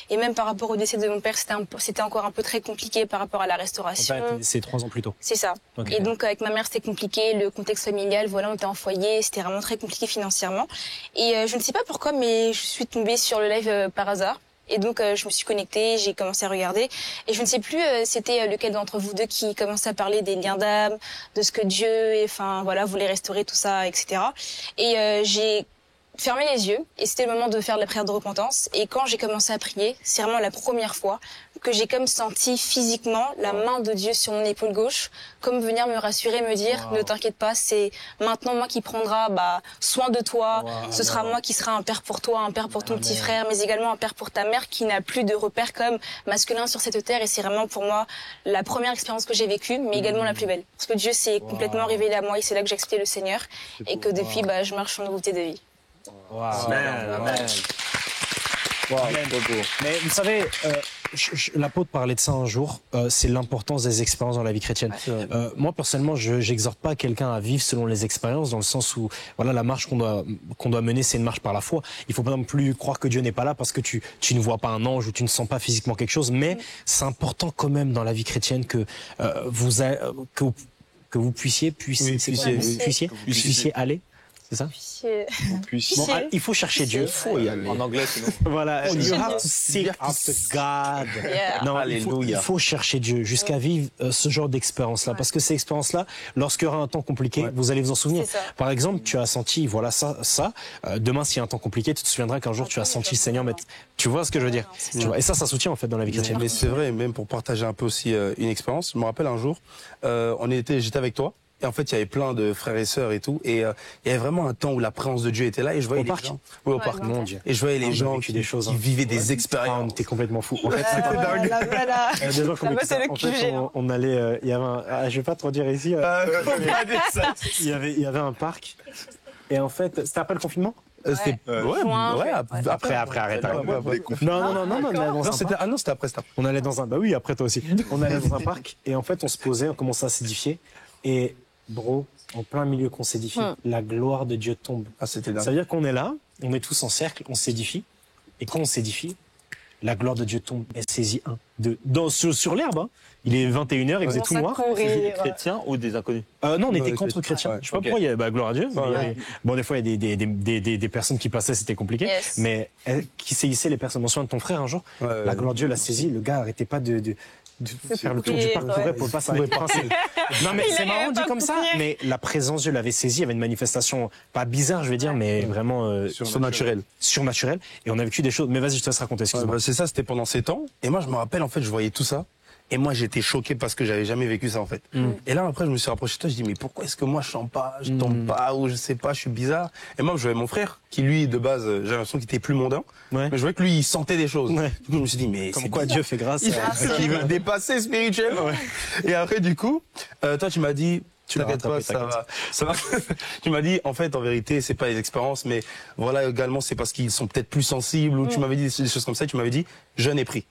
Et même par rapport au décès de mon père, c'était encore un peu très compliqué par rapport à la restauration. C'est 3 ans plus tôt. C'est ça. Okay. Et donc avec ma mère c'était compliqué, le contexte familial, voilà, on était en foyer, c'était vraiment très compliqué financièrement. Et je ne sais pas pourquoi, mais je suis tombée sur le live par hasard. Et donc je me suis connectée, j'ai commencé à regarder et je ne sais plus c'était lequel d'entre vous deux qui commençait à parler des liens d'âme, de ce que Dieu, enfin voilà, voulait restaurer tout ça, etc. Et j'ai fermé les yeux et c'était le moment de faire de la prière de repentance. Et quand j'ai commencé à prier, c'est vraiment la première fois que j'ai comme senti physiquement la main de Dieu sur mon épaule gauche, comme venir me rassurer, me dire ne t'inquiète pas, c'est maintenant moi qui prendra soin de toi, ce sera moi qui sera un père pour toi, un père pour ton petit frère, mais également un père pour ta mère qui n'a plus de repères comme masculin sur cette terre. Et c'est vraiment pour moi la première expérience que j'ai vécue, mais également la plus belle, parce que Dieu s'est complètement révélé à moi et c'est là que j'ai accepté le Seigneur et que depuis je marche en nouveauté de vie. Amen. Mais vous savez, l'apôtre parlait de ça un jour, c'est l'importance des expériences dans la vie chrétienne. Moi, personnellement, j'exhorte pas quelqu'un à vivre selon les expériences, dans le sens où voilà, la marche qu'on doit mener, c'est une marche par la foi. Il faut pas non plus croire que Dieu n'est pas là parce que tu ne vois pas un ange ou tu ne sens pas physiquement quelque chose, mais c'est important quand même dans la vie chrétienne que vous puissiez aller. C'est ça? Bon, il faut chercher Dieu. Il faut y aller. En anglais, sinon. Voilà. You have to seek after God. Yeah. Non, il faut chercher Dieu jusqu'à vivre ce genre d'expérience-là. Parce que ces expériences-là, lorsqu'il y aura un temps compliqué, vous allez vous en souvenir. Par exemple, tu as senti, voilà, ça. Demain, s'il y a un temps compliqué, tu te souviendras qu'un jour, tu as senti le Seigneur mettre. Tu vois ce que je veux dire? Et ça soutient, en fait, dans la vie chrétienne. Mais c'est vrai, même pour partager un peu aussi une expérience. Je me rappelle un jour, j'étais avec toi. Et en fait, il y avait plein de frères et sœurs et tout. Et il y avait vraiment un temps où la présence de Dieu était là. Et je voyais les gens. Oui, au parc. Mon Dieu. Et je voyais les gens qui vivaient des expériences. T'es complètement fou. En fait, c'était dingue. On allait, il y avait je vais pas trop dire ici. Il y avait un parc. Et en fait, c'était après le confinement? Après, arrête. Non, c'était après. On allait dans un, oui, après toi aussi. On allait dans un parc et en fait, on se posait, on commençait à s'édifier et en plein milieu qu'on s'édifie, la gloire de Dieu tombe. C'était dingue. Ça veut dire qu'on est là, on est tous en cercle, on s'édifie et quand on s'édifie, la gloire de Dieu tombe et saisit sur l'herbe. Hein. Il est 21h, il faisait tout noir. Des chrétiens ou des inconnus? Non, on était contre chrétiens. Je sais pas pourquoi, il y avait, gloire à Dieu. Bon, des fois, il y a des personnes qui passaient, c'était compliqué. Mais qui saisissaient les personnes. On se souvient de ton frère un jour. La gloire de Dieu l'a saisi. Le gars arrêtait pas de faire le tour du parc pour pas s'arrêter. Non, mais c'est marrant dit comme ça. Mais la présence de Dieu l'avait saisi. Il y avait une manifestation, pas bizarre, je vais dire, mais vraiment surnaturelle. Et on a vécu des choses. Mais vas-y, je te laisse raconter. C'est ça, c'était pendant ces temps. Et moi, je me rappelle, en fait, je voyais tout ça. Et moi, j'étais choqué parce que j'avais jamais vécu ça, en fait. Et là, après, je me suis rapproché de toi, je dis, mais pourquoi est-ce que moi, je chante pas, je tombe pas, ou je sais pas, je suis bizarre. Et moi, je voyais mon frère, qui lui, de base, j'ai l'impression qu'il était plus mondain. Mais je voyais que lui, il sentait des choses. Du coup, je me suis dit, mais comme quoi Dieu fait grâce. Il veut dépasser spirituellement. Et après, du coup, toi, tu m'as dit, t'inquiète pas, ça va. Tu m'as dit, en fait, en vérité, c'est pas les expériences, mais voilà, également, c'est parce qu'ils sont peut-être plus sensibles, ou tu m'avais dit des choses comme ça, tu m'avais dit, jeûne et prie.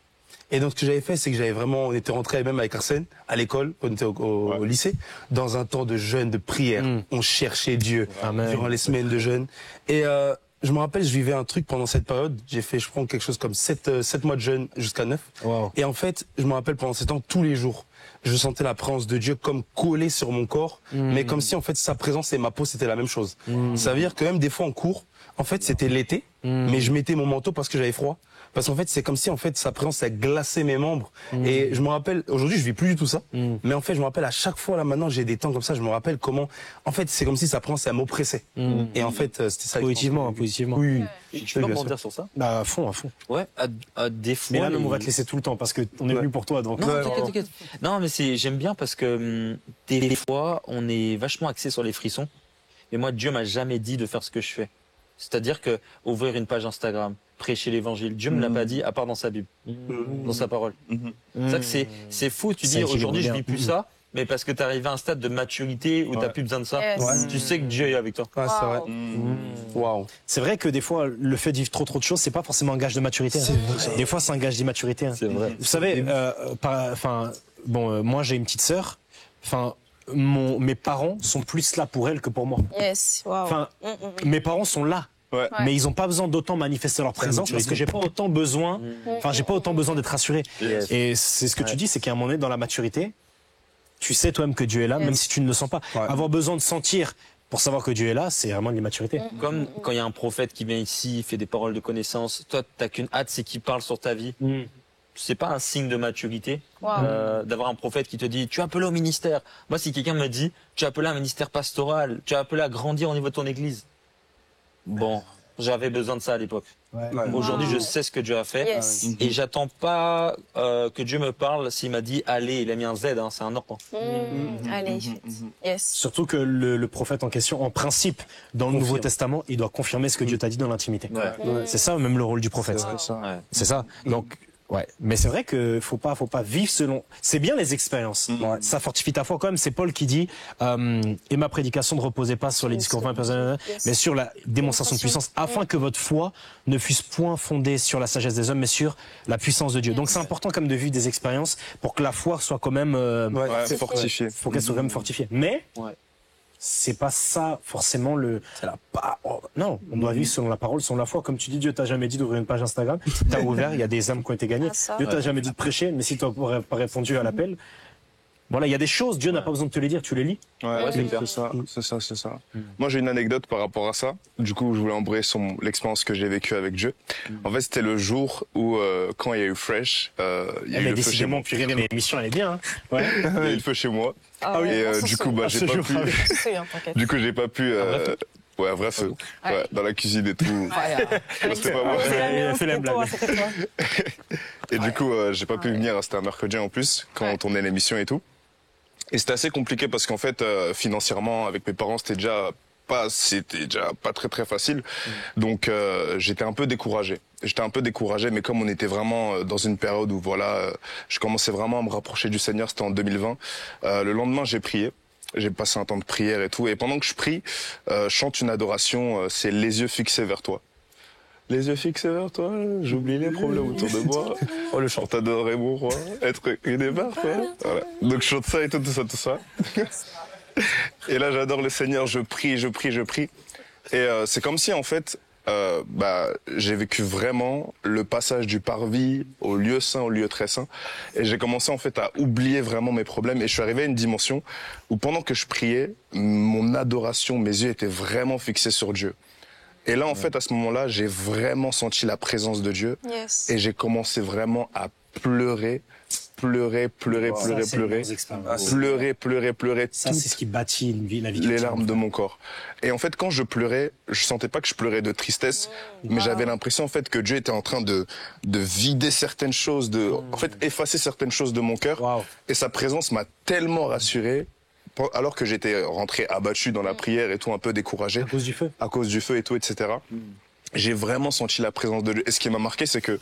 Et donc, ce que j'avais fait, c'est que on était rentré même avec Arsène, à l'école, on était au lycée, dans un temps de jeûne, de prière. On cherchait Dieu durant les semaines de jeûne. Et, je me rappelle, je vivais un truc pendant cette période. J'ai fait, je prends quelque chose comme 7 mois de jeûne jusqu'à 9. Wow. Et en fait, je me rappelle pendant ces temps, tous les jours, je sentais la présence de Dieu comme collée sur mon corps, mais comme si en fait sa présence et ma peau c'était la même chose. Ça veut dire que même des fois en cours, en fait c'était l'été, mais je mettais mon manteau parce que j'avais froid. Parce qu'en fait, c'est comme si en fait sa présence a glacé mes membres. Et je me rappelle, aujourd'hui, je vis plus du tout ça. Mais en fait, je me rappelle à chaque fois là maintenant, j'ai des temps comme ça, je me rappelle comment, en fait, c'est comme si sa présence elle m'oppressait. Et en fait, c'était ça. Positivement. Oui. Tu peux rebondir sur ça? Bah, à fond. Ouais, à des fois. Mais là, on va te laisser tout le temps parce que on est venu pour toi, donc. Non, t'inquiète. Non, mais j'aime bien parce que des fois, on est vachement axé sur les frissons. Et moi, Dieu m'a jamais dit de faire ce que je fais. C'est-à-dire que ouvrir une page Instagram, prêcher l'évangile, Dieu me l'a pas dit, à part dans sa Bible, dans sa parole. C'est ça que c'est fou. Tu dis aujourd'hui, je vis plus ça. Mais parce que tu arrivé à un stade de maturité où t'as plus besoin de ça, tu sais que Dieu est avec toi. Ouais, c'est vrai. Wow. C'est vrai que des fois, le fait de vivre trop de choses, c'est pas forcément un gage de maturité. Des fois, c'est un gage d'immaturité. C'est vrai. Vous savez, moi j'ai une petite sœur. Mes parents sont plus là pour elle que pour moi. Yes. Wow. Mes parents sont là. Ouais. Mais ils n'ont pas besoin d'autant manifester leur présence parce que j'ai pas autant besoin. J'ai pas autant besoin d'être rassuré. Yes. Et c'est ce que tu dis, c'est qu'à un moment donné, dans la maturité, tu sais toi-même que Dieu est là, même si tu ne le sens pas. Avoir besoin de sentir pour savoir que Dieu est là, c'est vraiment de l'immaturité. Comme quand il y a un prophète qui vient ici, fait des paroles de connaissance, toi, t'as qu'une hâte, c'est qu'il parle sur ta vie. C'est pas un signe de maturité d'avoir un prophète qui te dit tu es appelé au ministère. Moi, si quelqu'un me dit tu es appelé à un ministère pastoral, tu es appelé à grandir au niveau de ton église. Bon, j'avais besoin de ça à l'époque. Aujourd'hui, je sais ce que Dieu a fait et j'attends pas que Dieu me parle s'il m'a dit allez, il a mis un Z, c'est un ordre. Allez, yes. Surtout que le prophète en question, en principe, dans le Nouveau Testament, il doit confirmer ce que Dieu t'a dit dans l'intimité. C'est ça même le rôle du prophète. C'est ça. Donc mais c'est vrai que faut pas vivre selon. C'est bien les expériences. Ça fortifie ta foi quand même. C'est Paul qui dit et ma prédication ne reposait pas sur les discours personnels, mais sur la démonstration de puissance, afin que votre foi ne fût point fondée sur la sagesse des hommes, mais sur la puissance de Dieu. Donc c'est important quand même de vivre des expériences pour que la foi soit quand même fortifiée. Faut qu'elle soit quand même fortifiée. Mais c'est pas ça forcément non, on doit vivre selon la parole, selon la foi. Comme tu dis, Dieu t'a jamais dit d'ouvrir une page Instagram. T'as ouvert, il y a des âmes qui ont été gagnées. Dieu t'a jamais dit de prêcher, mais si tu n'aurais pas répondu à l'appel, voilà, il y a des choses, Dieu n'a pas besoin de te les dire, tu les lis. C'est ça. Moi, j'ai une anecdote par rapport à ça. Du coup, je voulais embrayer l'expérience que j'ai vécue avec Dieu. En fait, c'était le jour où, quand il y a eu Fresh, il y a eu le feu chez moi. Mais l'émission, elle est bien. Il y a eu le feu chez moi. Et du coup, j'ai pas pu. Du coup, j'ai pas pu. Ouais, un vrai feu. Dans la cuisine et tout. C'était pas moi. Il a fait la blague. Et du coup, j'ai pas pu venir. C'était un mercredi en plus, quand on tournait l'émission et tout. Et c'était assez compliqué parce qu'en fait, financièrement, avec mes parents, c'était déjà pas très très facile. Donc, j'étais un peu découragé. Mais comme on était vraiment dans une période où je commençais vraiment à me rapprocher du Seigneur, c'était en 2020. Le lendemain, j'ai prié. J'ai passé un temps de prière et tout. Et pendant que je prie, je chante une adoration, c'est les yeux fixés vers toi. Les yeux fixés vers toi, j'oublie les problèmes autour de moi. Oh, le chant t'adorer mon roi, être aidé par toi. Voilà. Donc je chante ça et tout ça. Et là, j'adore le Seigneur, je prie. Et c'est comme si, en fait, j'ai vécu vraiment le passage du parvis au lieu saint, au lieu très saint. Et j'ai commencé, en fait, à oublier vraiment mes problèmes. Et je suis arrivé à une dimension où, pendant que je priais, mon adoration, mes yeux étaient vraiment fixés sur Dieu. Et là, en fait, à ce moment-là, j'ai vraiment senti la présence de Dieu. Et j'ai commencé vraiment à pleurer, pleurer, pleurer, Wow. pleurer, Ça, pleurer, pleurer, ça, toutes c'est ce qui bâtit la vie les chrétienne. larmes de mon corps. Et en fait, quand je pleurais, je sentais pas que je pleurais de tristesse, mais j'avais l'impression en fait que Dieu était en train de vider certaines choses, en fait effacer certaines choses de mon cœur. Wow. Et sa présence m'a tellement rassuré, alors que j'étais rentré abattu dans la prière et tout, un peu découragé. À cause du feu. À cause du feu et tout, etc. J'ai vraiment senti la présence de Dieu. Et ce qui m'a marqué, c'est que,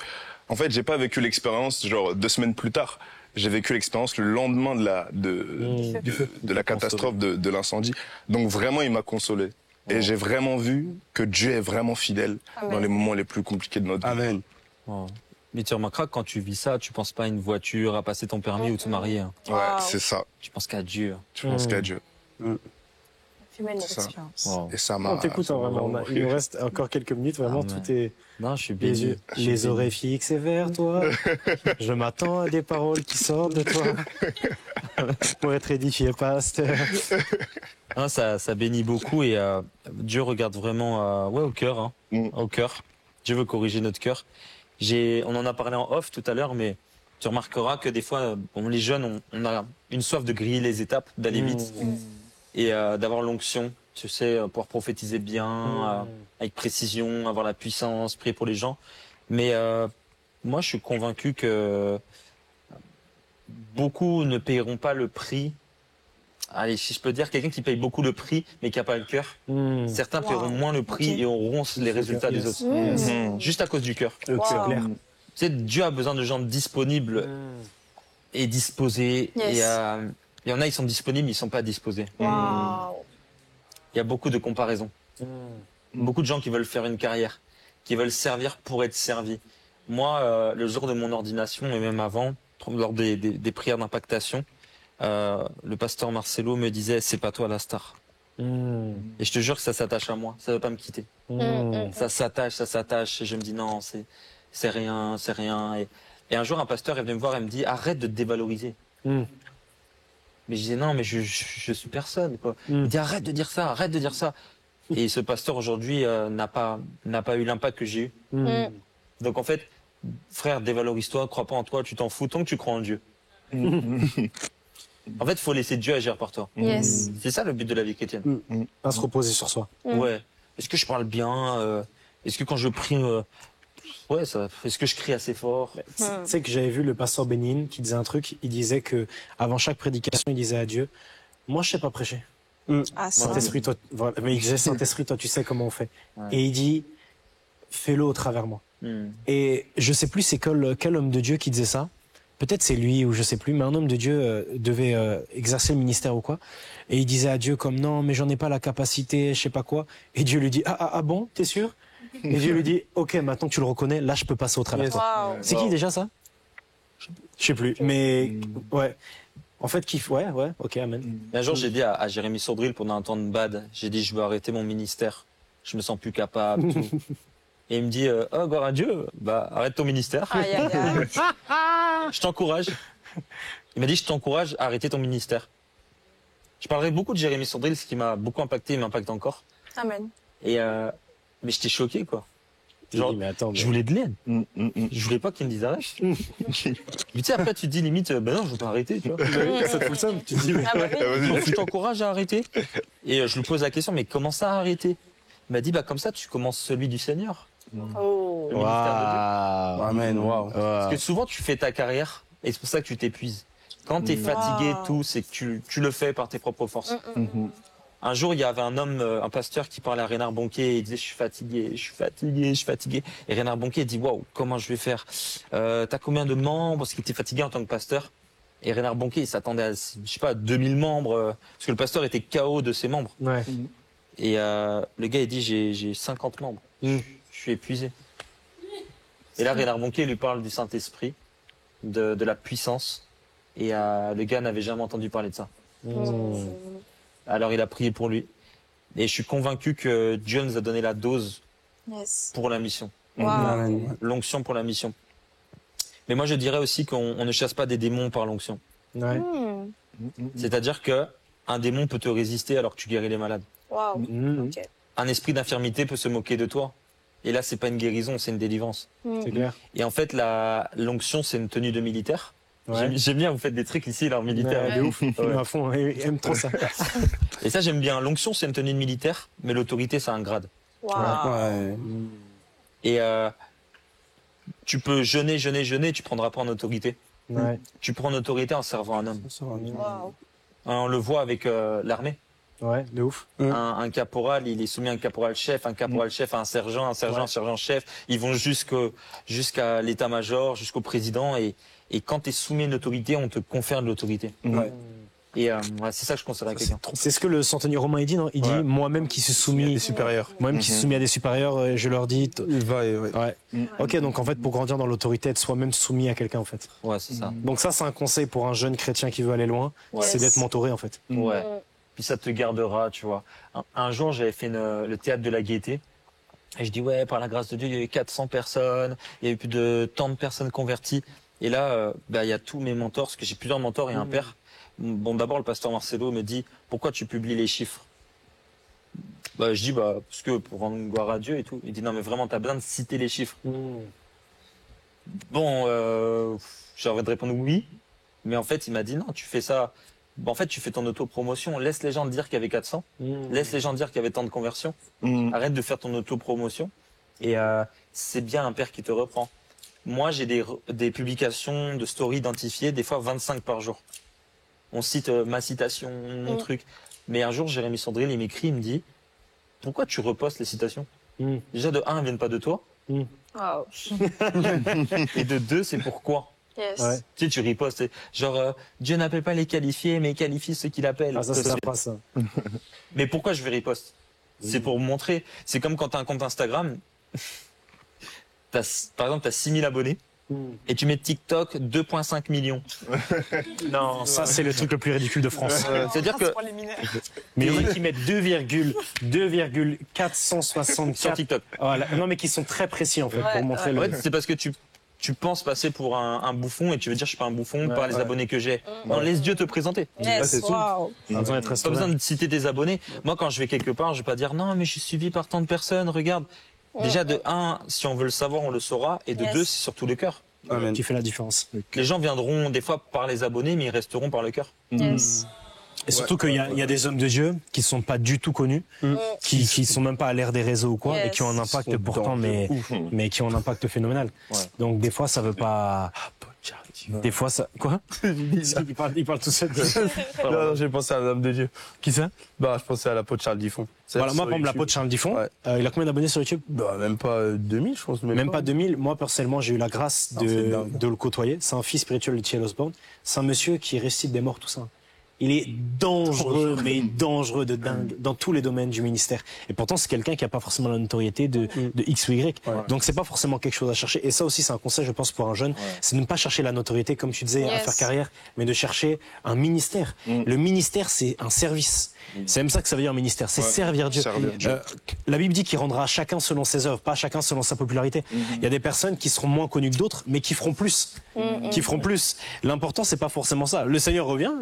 en fait, j'ai pas vécu l'expérience genre 2 semaines plus tard. J'ai vécu l'expérience le lendemain de la catastrophe, de l'incendie. Donc vraiment, il m'a consolé. Et j'ai vraiment vu que Dieu est vraiment fidèle dans les moments les plus compliqués de notre vie. Amen. Oh. Mais tu remarqueras que quand tu vis ça, tu penses pas à une voiture, à passer ton permis ou te marier. Hein. Ouais, c'est ça. Tu penses qu'à Dieu. Tu penses qu'à Dieu. Humaine C'est ça. expérience. Wow. Et ça m'a... On t'écoute, ça hein, m'a vraiment. Il nous reste encore quelques minutes. Vraiment, Ah, tout est... Non, je suis Les béni. yeux, Je suis les béni. oreilles fixées vers toi. Je m'attends à des paroles qui sortent de toi pour être édifié, pasteur. Hein, ça bénit beaucoup et Dieu regarde vraiment au cœur. Hein, au cœur. Dieu veut corriger notre cœur. On en a parlé en off tout à l'heure, mais tu remarqueras que des fois, les jeunes, on a une soif de griller les étapes, d'aller vite et d'avoir l'onction, tu sais, pouvoir prophétiser bien, avec précision, avoir la puissance, prier pour les gens. Mais moi, je suis convaincu que beaucoup ne paieront pas le prix. Allez, si je peux dire, quelqu'un qui paye beaucoup le prix, mais qui n'a pas le cœur. Certains paieront moins le prix et auront les résultats des autres. Juste à cause du cœur. Le cœur clair. Tu sais, Dieu a besoin de gens disponibles et disposés. Yes. Et il y en a, ils sont disponibles, mais ils sont pas disposés. Waouh. Il y a beaucoup de comparaisons. Beaucoup de gens qui veulent faire une carrière, qui veulent servir pour être servis. Moi, le jour de mon ordination et même avant, lors des prières d'impactation, le pasteur Marcelo me disait, c'est pas toi la star. Et je te jure que ça s'attache à moi, ça veut pas me quitter. Ça s'attache, et je me dis non, c'est rien. Et un jour, un pasteur est venu me voir et me dit, arrête de te dévaloriser. Mais je disais non, mais je suis personne, quoi. Il me dit, arrête de dire ça. Et ce pasteur aujourd'hui n'a pas eu l'impact que j'ai eu. Donc en fait, frère, dévalorise-toi, crois pas en toi, tu t'en fous tant que tu crois en Dieu. En fait, il faut laisser Dieu agir par toi. Yes. C'est ça le but de la vie chrétienne. Pas se reposer sur soi. Ouais. Est-ce que je parle bien Est-ce que quand je prie, est-ce que je crie assez fort? Tu sais que j'avais vu le pasteur Bénin qui disait un truc. Il disait que avant chaque prédication, il disait à Dieu, moi je sais pas prêcher. Ah, ça. Saint-Esprit, toi, voilà. Mais il disait, Saint-Esprit, toi, tu sais comment on fait. Et il dit, fais-le au travers moi. Et je sais plus c'est quel homme de Dieu qui disait ça. Peut-être c'est lui ou je sais plus, mais un homme de Dieu devait exercer le ministère ou quoi. Et il disait à Dieu comme non, mais j'en ai pas la capacité, je sais pas quoi. Et Dieu lui dit ah bon, t'es sûr? Et Dieu lui dit ok, maintenant que tu le reconnais, là je peux passer au travers de toi. Waouh. C'est qui déjà ça? Je sais plus, mais ouais. En fait, ouais, ok, amen. Un jour, j'ai dit à Jérémy Sourdril pendant un temps de bad, j'ai dit je veux arrêter mon ministère, je me sens plus capable. Tout. Et il me dit oh gloire à Dieu, bah arrête ton ministère. Aïe, aïe, aïe. Je t'encourage. Il m'a dit je t'encourage à arrêter ton ministère. Je parlerai beaucoup de Jérémy Sourdril, ce qui m'a beaucoup impacté et m'impacte encore. Amen. Et mais j'étais choqué quoi. Genre, Mais attends, je voulais de l'aide. Je voulais pas qu'il me dise arrête. Mais tu sais, après, tu te dis limite, ben non, je veux pas arrêter, tu vois. ça te fout le seum. Tu te dis, mais... Ah bah oui. Donc, je t'encourage à arrêter. Et je lui pose la question, mais comment ça arrêter? Il m'a dit, bah, comme ça, tu commences celui du Seigneur. Oh. Le ministère de Dieu. Amen, waouh. Parce que souvent, tu fais ta carrière, et c'est pour ça que tu t'épuises. Quand t'es fatigué, tout, c'est que tu le fais par tes propres forces. Un jour, il y avait un homme, un pasteur qui parlait à Reinhard Bonquet et il disait « je suis fatigué ». Et Reinhard Bonquet dit « waouh, comment je vais faire t'as combien de membres ?» Parce qu'il était fatigué en tant que pasteur. Et Reinhard Bonquet, il s'attendait à, je sais pas, 2000 membres, parce que le pasteur était KO de ses membres. Ouais. Et le gars, il dit « j'ai 50 membres, je suis épuisé ». Et là, Reinhard Bonquet lui parle du Saint-Esprit, de la puissance. Et le gars n'avait jamais entendu parler de ça. Alors il a prié pour lui. Et je suis convaincu que Dieu nous a donné la dose Yes. pour la mission. Wow. L'onction pour la mission. Mais moi je dirais aussi qu'on ne chasse pas des démons par l'onction. Ouais. C'est-à-dire que un démon peut te résister alors que tu guéris les malades. Wow. Ok. Un esprit d'infirmité peut se moquer de toi Et là, c'est pas une guérison, c'est une délivrance. C'est clair. Et en fait, l'onction, c'est une tenue de militaire. Ouais. J'aime bien, vous faites des trucs ici, là, en militaire. Ouais, de ouf. À fond, il aime trop ça. Et ça, j'aime bien. L'onction, c'est une tenue de militaire, mais l'autorité, c'est un grade. Wow. Ouais. Et tu peux jeûner, tu prendras pas en autorité. Ouais. Tu prends en autorité en servant un homme. Wow. On le voit avec l'armée. Ouais, de ouf. Un caporal, il est soumis à un caporal-chef, un caporal-chef à un sergent, un sergent-chef. Ils vont jusqu'à l'état-major, jusqu'au président. Et quand tu es soumis à une autorité, on te confère de l'autorité. Ouais. Et c'est ça que je conseillerais à quelqu'un. C'est ce que le centenier romain il dit, non? Il dit, moi-même qui suis soumis à des supérieurs. Moi-même qui suis soumis à des supérieurs, je leur dis. Il va et ouais. Ouais. Ok, donc en fait, pour grandir dans l'autorité, être soi-même soumis à quelqu'un, en fait. Ouais, c'est ça. Donc ça, c'est un conseil pour un jeune chrétien qui veut aller loin, c'est d'être mentoré, en fait. Ouais. Puis ça te gardera, tu vois. Un jour, j'avais fait le théâtre de la Gaîté. Et je dis, ouais, par la grâce de Dieu, il y a eu 400 personnes, il y a eu plus de tant de personnes converties. Et là, il y a tous mes mentors, parce que j'ai plusieurs mentors et un père. Bon, d'abord, le pasteur Marcelo me dit, pourquoi tu publies les chiffres? Je dis, parce que pour rendre gloire à Dieu et tout. Il dit, non, mais vraiment, t'as besoin de citer les chiffres. Bon, j'ai envie de répondre oui. Mais en fait, il m'a dit, non, tu fais ça. En fait, tu fais ton autopromotion. Laisse les gens dire qu'il y avait 400. Laisse les gens dire qu'il y avait tant de conversions. Arrête de faire ton autopromotion. Et c'est bien un père qui te reprend. Moi, j'ai des publications de stories identifiées, des fois 25 par jour. On cite ma citation, mon truc. Mais un jour, Jérémy Sandril, il m'écrit, il me dit, pourquoi tu repostes les citations? Déjà, de 1, elles viennent pas de toi. Wow. Et de 2, c'est pourquoi. Yes. Ouais. Tu sais, tu ripostes, genre, Dieu n'appelle pas les qualifiés, mais il qualifie ceux qu'il appelle. Ah, ça, c'est sympa, ça. Mais pourquoi je vais riposte? C'est pour montrer. C'est comme quand tu as un compte Instagram, par exemple, tu as 6000 abonnés, et tu mets TikTok 2,5 millions. Non, ça, c'est le truc le plus ridicule de France. C'est-à-dire que Mais il y en a qui mettent 2,464 sur TikTok. Voilà. Non, mais qui sont très précis, en fait, pour montrer En le... fait, c'est parce que tu penses passer pour un bouffon et tu veux dire je suis pas un bouffon par les abonnés que j'ai. Non, laisse Dieu te présenter. Yes. Wow. Pas besoin d'être Pas besoin de citer tes abonnés. Moi, quand je vais quelque part, je vais pas dire non, mais je suis suivi par tant de personnes, regarde. Déjà, de 1, si on veut le savoir, on le saura. Et de 2, c'est surtout le cœur. qui fait la différence. Les gens viendront des fois par les abonnés, mais ils resteront par le cœur. Yes. Et surtout qu'il y a des hommes de Dieu qui sont pas du tout connus, qui sont même pas à l'ère des réseaux ou quoi, et qui ont un impact pourtant, mais qui ont un impact phénoménal. Ouais. Donc des fois ça veut pas. Des fois ça. Quoi? il parle tout seul. Non, j'ai pensé à l'homme de Dieu. Qui ça? Je pensais à la peau de Charles Diffon. Voilà, moi, par exemple, la peau de Charles Diffon, il a combien d'abonnés sur YouTube? Même pas 2000, je pense. Même pas 2000. Moi, personnellement, j'ai eu la grâce de le côtoyer. C'est un fils spirituel de T.L. Osborne. C'est un monsieur qui récite des morts, tout ça. Il est dangereux, mais dangereux de dingue, dans tous les domaines du ministère. Et pourtant, c'est quelqu'un qui n'a pas forcément la notoriété de X ou Y. Donc, c'est pas forcément quelque chose à chercher. Et ça aussi, c'est un conseil, je pense, pour un jeune. C'est de ne pas chercher la notoriété, comme tu disais, à faire carrière, mais de chercher un ministère. Le ministère, c'est un service. C'est même ça que ça veut dire un ministère, c'est servir Dieu. La Bible dit qu'il rendra chacun selon ses œuvres, pas chacun selon sa popularité. Il y a des personnes qui seront moins connues que d'autres, mais qui feront plus. Qui feront plus. L'important, c'est pas forcément ça. Le Seigneur revient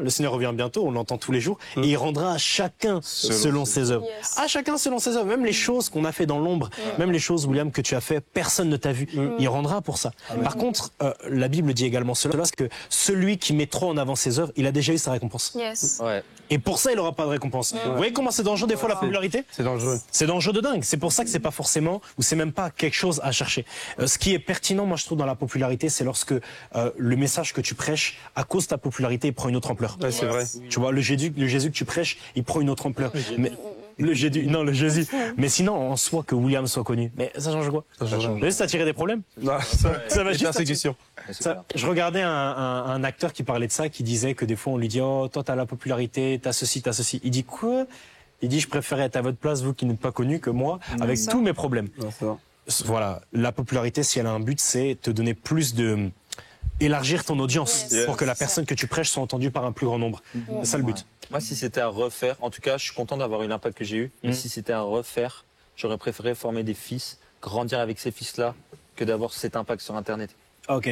bientôt, on l'entend tous les jours, et il rendra à chacun selon ses œuvres. À chacun selon ses œuvres. Même les choses qu'on a fait dans l'ombre, même les choses, William, que tu as fait, personne ne t'a vu. Il rendra pour ça. Par contre, la Bible dit également cela, que celui qui met trop en avant ses œuvres, il a déjà eu sa récompense. Et pour ça, il n'aura pas de récompense. Vous voyez comment c'est dangereux des fois la popularité? C'est dangereux. C'est dangereux de dingue. C'est pour ça que c'est pas forcément, ou c'est même pas quelque chose à chercher. Ce qui est pertinent, moi je trouve, dans la popularité, c'est lorsque le message que tu prêches, à cause de ta popularité, il prend une autre ampleur. C'est vrai. Tu vois, le Jésus que tu prêches, il prend une autre ampleur. Mais le Jésus. Mais sinon, en soi, que William soit connu, mais ça change quoi? Ça change juste attirer des problèmes. Non, ça va juste ces questions. Je regardais un acteur qui parlait de ça, qui disait que des fois on lui dit oh toi t'as la popularité, t'as ceci. Il dit quoi? Il dit je préférais être à votre place vous qui n'êtes pas connu que moi avec tous mes problèmes. Voilà, la popularité si elle a un but c'est te donner plus de élargir ton audience pour que la personne que tu prêches soit entendue par un plus grand nombre. C'est ça le but. Moi si c'était à refaire, en tout cas je suis content d'avoir eu l'impact que j'ai eu, mais si c'était à refaire, j'aurais préféré former des fils, grandir avec ces fils-là que d'avoir cet impact sur Internet. Ok.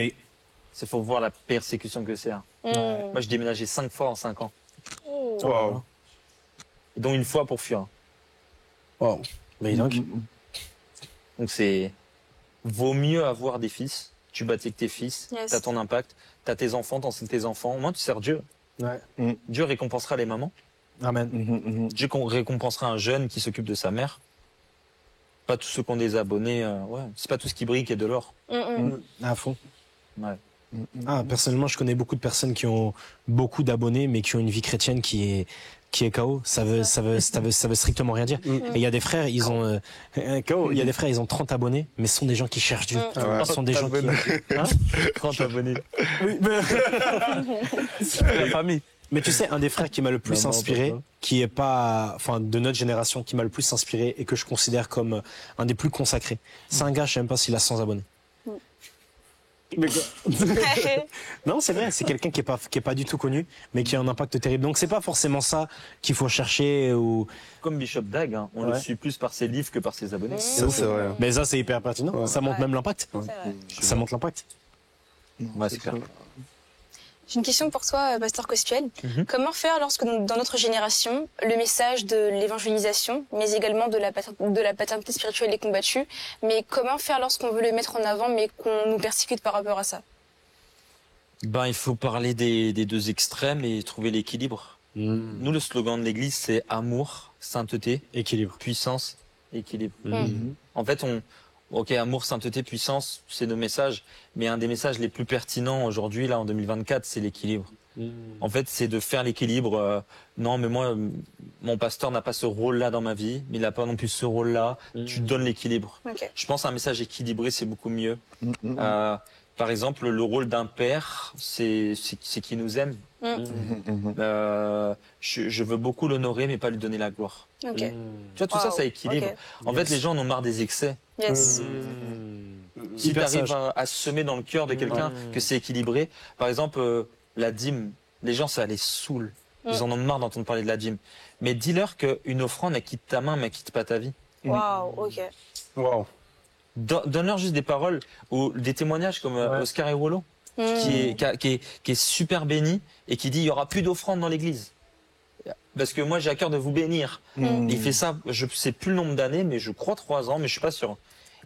C'est faut voir la persécution que c'est. Moi, j'ai déménagé 5 fois en 5 ans. Wow. Et dont une fois pour fuir. Wow. Mais donc. Donc vaut mieux avoir des fils. Tu bâtis avec tes fils, Yes. t'as ton impact, t'as tes enfants, t'enseignes tes enfants. Au moins, tu sers Dieu. Ouais. Dieu récompensera les mamans. Amen. Dieu récompensera un jeune qui s'occupe de sa mère. Pas tous ceux qui ont des abonnés. Ouais, c'est pas tout ce qui brille qui est de l'or. À fond. Ouais. Ah, personnellement, je connais beaucoup de personnes qui ont beaucoup d'abonnés, mais qui ont une vie chrétienne qui est KO. Ça veut strictement rien dire. Et il y a des frères, ils ont KO. Il y a des frères, ils ont 30 abonnés, mais ce sont des gens qui cherchent Dieu. Ce sont des gens qui 30 abonnés. Oui, mais... La famille. Mais tu sais, un des frères qui m'a le plus inspiré, qui est pas, enfin, de notre génération, qui m'a le plus inspiré et que je considère comme un des plus consacrés, c'est un gars, je sais même pas s'il a 100 abonnés. Mais quoi non, c'est vrai, c'est quelqu'un qui est pas du tout connu, mais qui a un impact terrible. Donc c'est pas forcément ça qu'il faut chercher ou. Comme Bishop Dag, hein, on le suit plus par ses livres que par ses abonnés. Ça, c'est vrai. Mais ça, c'est hyper pertinent. Ouais. Ça montre même l'impact. C'est vrai. Ça montre l'impact. Ouais, c'est clair. J'ai une question pour toi, Pasteur Costuel. Comment faire lorsque, dans notre génération, le message de l'évangélisation, mais également de la paternité spirituelle est combattu, mais comment faire lorsqu'on veut le mettre en avant, mais qu'on nous persécute par rapport à ça? Ben, il faut parler des deux extrêmes et trouver l'équilibre. Nous, le slogan de l'Église, c'est amour, sainteté, Équilibre. puissance, équilibre. En fait, ok, amour, sainteté, puissance, c'est nos messages, mais un des messages les plus pertinents aujourd'hui, là, en 2024, c'est l'équilibre. En fait, c'est de faire l'équilibre. Non, mais moi, mon pasteur n'a pas ce rôle-là dans ma vie, mais il n'a pas non plus ce rôle-là. Tu donnes l'équilibre. Okay. Je pense qu'un message équilibré, c'est beaucoup mieux. Par exemple, le rôle d'un père, c'est qui nous aime. Je veux beaucoup l'honorer, mais pas lui donner la gloire. Okay. Tu vois, tout ça, ça équilibre. Okay. En fait, les gens en ont marre des excès. Yes. Si tu arrives à semer dans le cœur de quelqu'un que c'est équilibré, par exemple, la dîme, les gens, ça les saoule. Ils en ont marre d'entendre parler de la dîme. Mais dis-leur qu'une offrande, elle quitte ta main, mais elle quitte pas ta vie. Waouh, ok. Wow. Donne-leur juste des paroles ou des témoignages comme Oscar Ewolo, qui est super béni et qui dit il y aura plus d'offrandes dans l'église. Parce que moi, j'ai à cœur de vous bénir. Il fait ça, je sais plus le nombre d'années, mais je crois 3 ans, mais je suis pas sûr.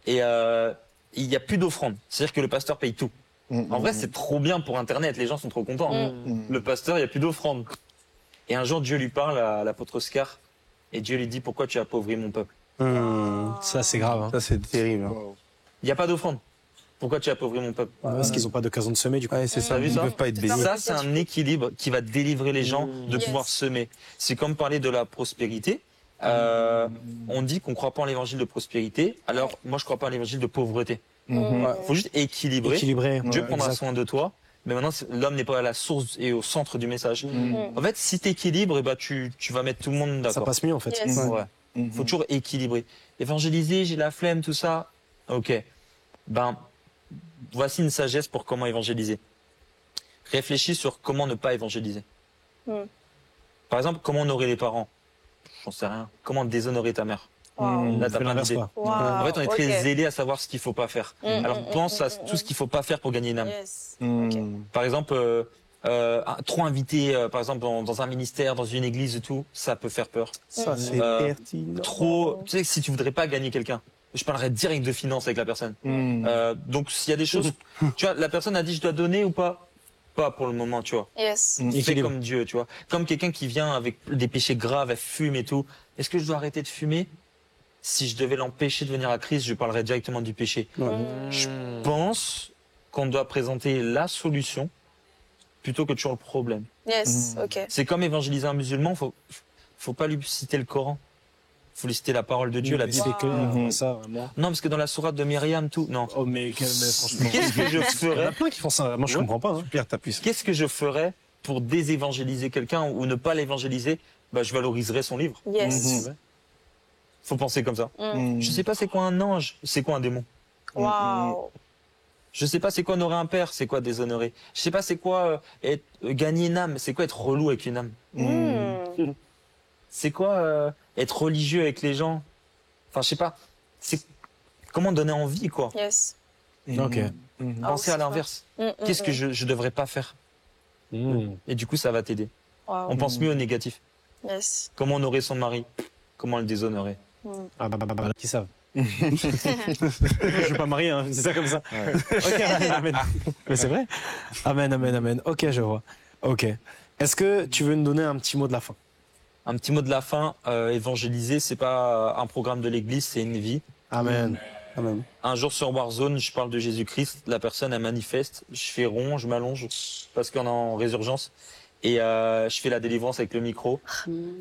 Et il y a plus d'offrandes. C'est-à-dire que le pasteur paye tout. En vrai, c'est trop bien pour Internet. Les gens sont trop contents. Le pasteur, il y a plus d'offrandes. Et un jour, Dieu lui parle à l'apôtre Oscar, et Dieu lui dit pourquoi tu as appauvri mon peuple. Ça, c'est grave. Hein. Ça, c'est terrible. Hein. Il n'y a pas d'offrande. Pourquoi tu as appauvri mon peuple? Parce qu'ils n'ont pas d'occasion de semer, du coup. Ouais, c'est ça. T'as vu Ils ça peuvent pas être bénis. Ça, c'est un équilibre qui va délivrer les gens de Yes. pouvoir semer. C'est comme parler de la prospérité. On dit qu'on ne croit pas en l'évangile de prospérité. Alors, moi, je ne crois pas en l'évangile de pauvreté. Il faut juste équilibrer. Dieu prendra soin de toi. Mais maintenant, l'homme n'est pas à la source et au centre du message. En fait, si tu équilibres, tu vas mettre tout le monde d'accord. Ça passe mieux, en fait. Yes. Ouais. Faut toujours équilibrer. Évangéliser, j'ai la flemme, tout ça. Ok. Ben, voici une sagesse pour comment évangéliser. Réfléchis sur comment ne pas évangéliser. Par exemple, comment honorer les parents. J'en sais rien. Comment déshonorer ta mère. Là, t'as plein d'idées. En fait, on est très zélé à savoir ce qu'il faut pas faire. Alors, pense à tout ce qu'il faut pas faire pour gagner une âme. Yes. Par exemple, trop invité, par exemple, dans un ministère, dans une église et tout, ça peut faire peur. Ça, c'est pertinent. Trop, tu sais, si tu voudrais pas gagner quelqu'un, je parlerais direct de finances avec la personne. Donc, s'il y a des choses, tu vois, la personne a dit, je dois donner ou pas? Pas pour le moment, tu vois. Yes. Fais comme Dieu, tu vois. Comme quelqu'un qui vient avec des péchés graves, elle fume et tout. Est-ce que je dois arrêter de fumer? Si je devais l'empêcher de venir à Christ, je parlerais directement du péché. Je pense qu'on doit présenter la solution plutôt que toujours le problème. Yes, ok. C'est comme évangéliser un musulman, faut pas lui citer le Coran. Faut lui citer la parole de Dieu, la Bible. C'est que ça, vraiment. Non, parce que dans la sourate de Myriam, tout, non. Oh, mais franchement. Qu'est-ce que je Il y en a ferais? plein qui font ça. Moi, je comprends pas. Hein. Pierre, ta puissance. Qu'est-ce que je ferais pour désévangéliser quelqu'un ou ne pas l'évangéliser? Bah, je valoriserais son livre. Yes. Faut penser comme ça. Je sais pas c'est quoi un ange, c'est quoi un démon. Waouh. Je sais pas c'est quoi honorer un père, c'est quoi déshonorer. Je sais pas c'est quoi gagner une âme, c'est quoi être relou avec une âme. C'est quoi être religieux avec les gens. Enfin, je sais pas. C'est comment donner envie, quoi. Yes. Ok. Penser à l'inverse. Qu'est-ce que je devrais pas faire? Et du coup, ça va t'aider. On pense mieux au négatif. Yes. Comment honorer son mari? Comment le déshonorer? Ah, qui savent. Je suis pas marié, hein, c'est ça comme ça. Ouais. Ok, amen. Mais c'est vrai. Amen, amen, amen. Ok, je vois. Ok. Est-ce que tu veux nous donner un petit mot de la fin? Un petit mot de la fin. Évangéliser, c'est pas un programme de l'église, c'est une vie. Amen. Amen. Un jour sur Warzone, je parle de Jésus-Christ. La personne, elle manifeste. Je fais rond, je m'allonge parce qu'on est en résurgence. Et je fais la délivrance avec le micro.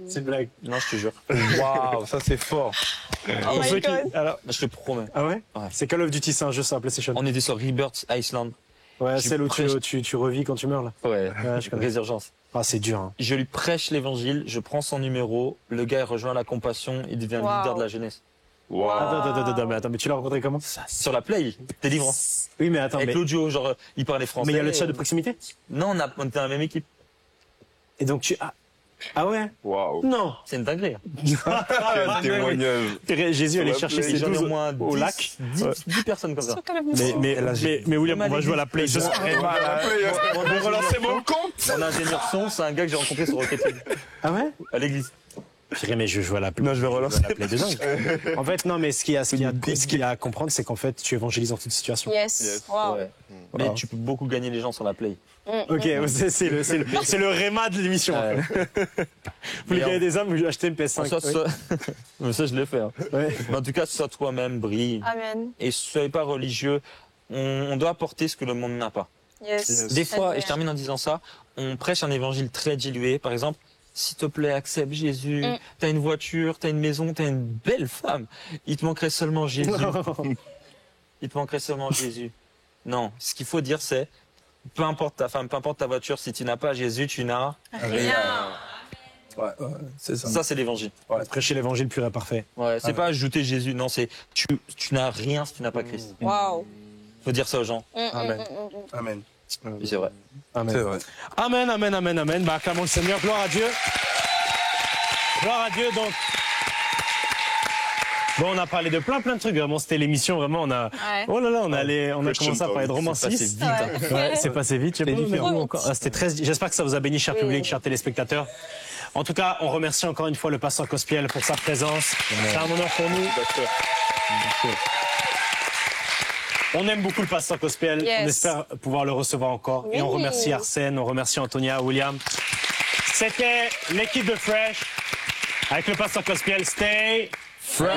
C'est une blague. Non, je te jure. Waouh, ça c'est fort. Oh my God. Alors, Je te promets. ah ouais, Ouais. C'est Call of Duty, c'est un jeu sur la PlayStation. On était sur Rebirth Iceland. Ouais, je celle où prêche. tu revis quand tu meurs, là. Ouais, je connais. résurgence. Ah, c'est dur, hein. Je lui prêche l'évangile, je prends son numéro, le gars il rejoint la compassion, il devient Wow. leader de la jeunesse. Wow. Attends, mais tu l'as rencontré comment? Sur la play, délivrance. Oui, mais attends, Avec mais l'audio, genre il parlait français. il y a le chat de proximité? Non, on était dans la même équipe. Et donc ah ouais? Waouh. Non! C'est une dinguerie. Quel témoignage. Jésus allait la chercher play, ses J'en ai 12 au moins au 10, lac. 10 personnes comme ça. Mais William, on va jouer à la play. On relancer mon compte. Mon ingénieur son, c'est un gars que j'ai rencontré sur Rocket League, Ah ouais? à l'église. Purée, mais je joue à la play. Non, je vais relancer. La play de dingue. En fait, non, mais ce qu'il y a à comprendre, c'est qu'en fait, tu évangélises en toute situation. Yes. Wow. Ouais. Mais tu peux beaucoup gagner les gens sur la play. Ok, c'est le réma de l'émission. Ouais. Vous voulez gagner des âmes, vous achetez une PS5. Mais ça, je l'ai fait. Hein. Ouais. Mais en tout cas, sois toi-même, brille. Amen. Et soyez pas religieux. On doit apporter ce que le monde n'a pas. Yes. Des fois, et je termine en disant ça, on prêche un évangile très dilué. Par exemple, s'il te plaît, accepte Jésus. T'as une voiture, t'as une maison, t'as une belle femme. Il te manquerait seulement Jésus. Il te manquerait seulement Jésus. Non, ce qu'il faut dire, c'est peu importe ta femme, peu importe ta voiture, si tu n'as pas Jésus, tu n'as Rien. Ouais, c'est ça. Ça, c'est l'évangile. Prêcher l'évangile pur et parfait. Ouais, c'est pas ajouter Jésus, non, c'est tu n'as rien si tu n'as pas Christ. Wow. Faut dire ça aux gens. Amen. Amen. Et c'est vrai. Amen. C'est vrai. Amen, amen, amen, amen. Bah, acclamons le Seigneur. Gloire à Dieu. Gloire à Dieu, donc. Bon, on a parlé de plein de trucs. Vraiment, c'était l'émission. Vraiment, on a. Ouais. Oh là là, on a commencé à parler de C'est romancisme. passé vite. Hein. Ouais, c'est passé vite. C'est différent. Encore. Ah, c'était très. J'espère que ça vous a béni, cher public, chers téléspectateurs. En tout cas, on remercie encore une fois le pasteur Cospiel pour sa présence. C'est un honneur pour nous. On aime beaucoup le pasteur Cospiel. Yes. On espère pouvoir le recevoir encore. Et on Oui. remercie Arsène, on remercie Antonia, William. C'était l'équipe de Fresh avec le pasteur Cospiel. Stay fresh.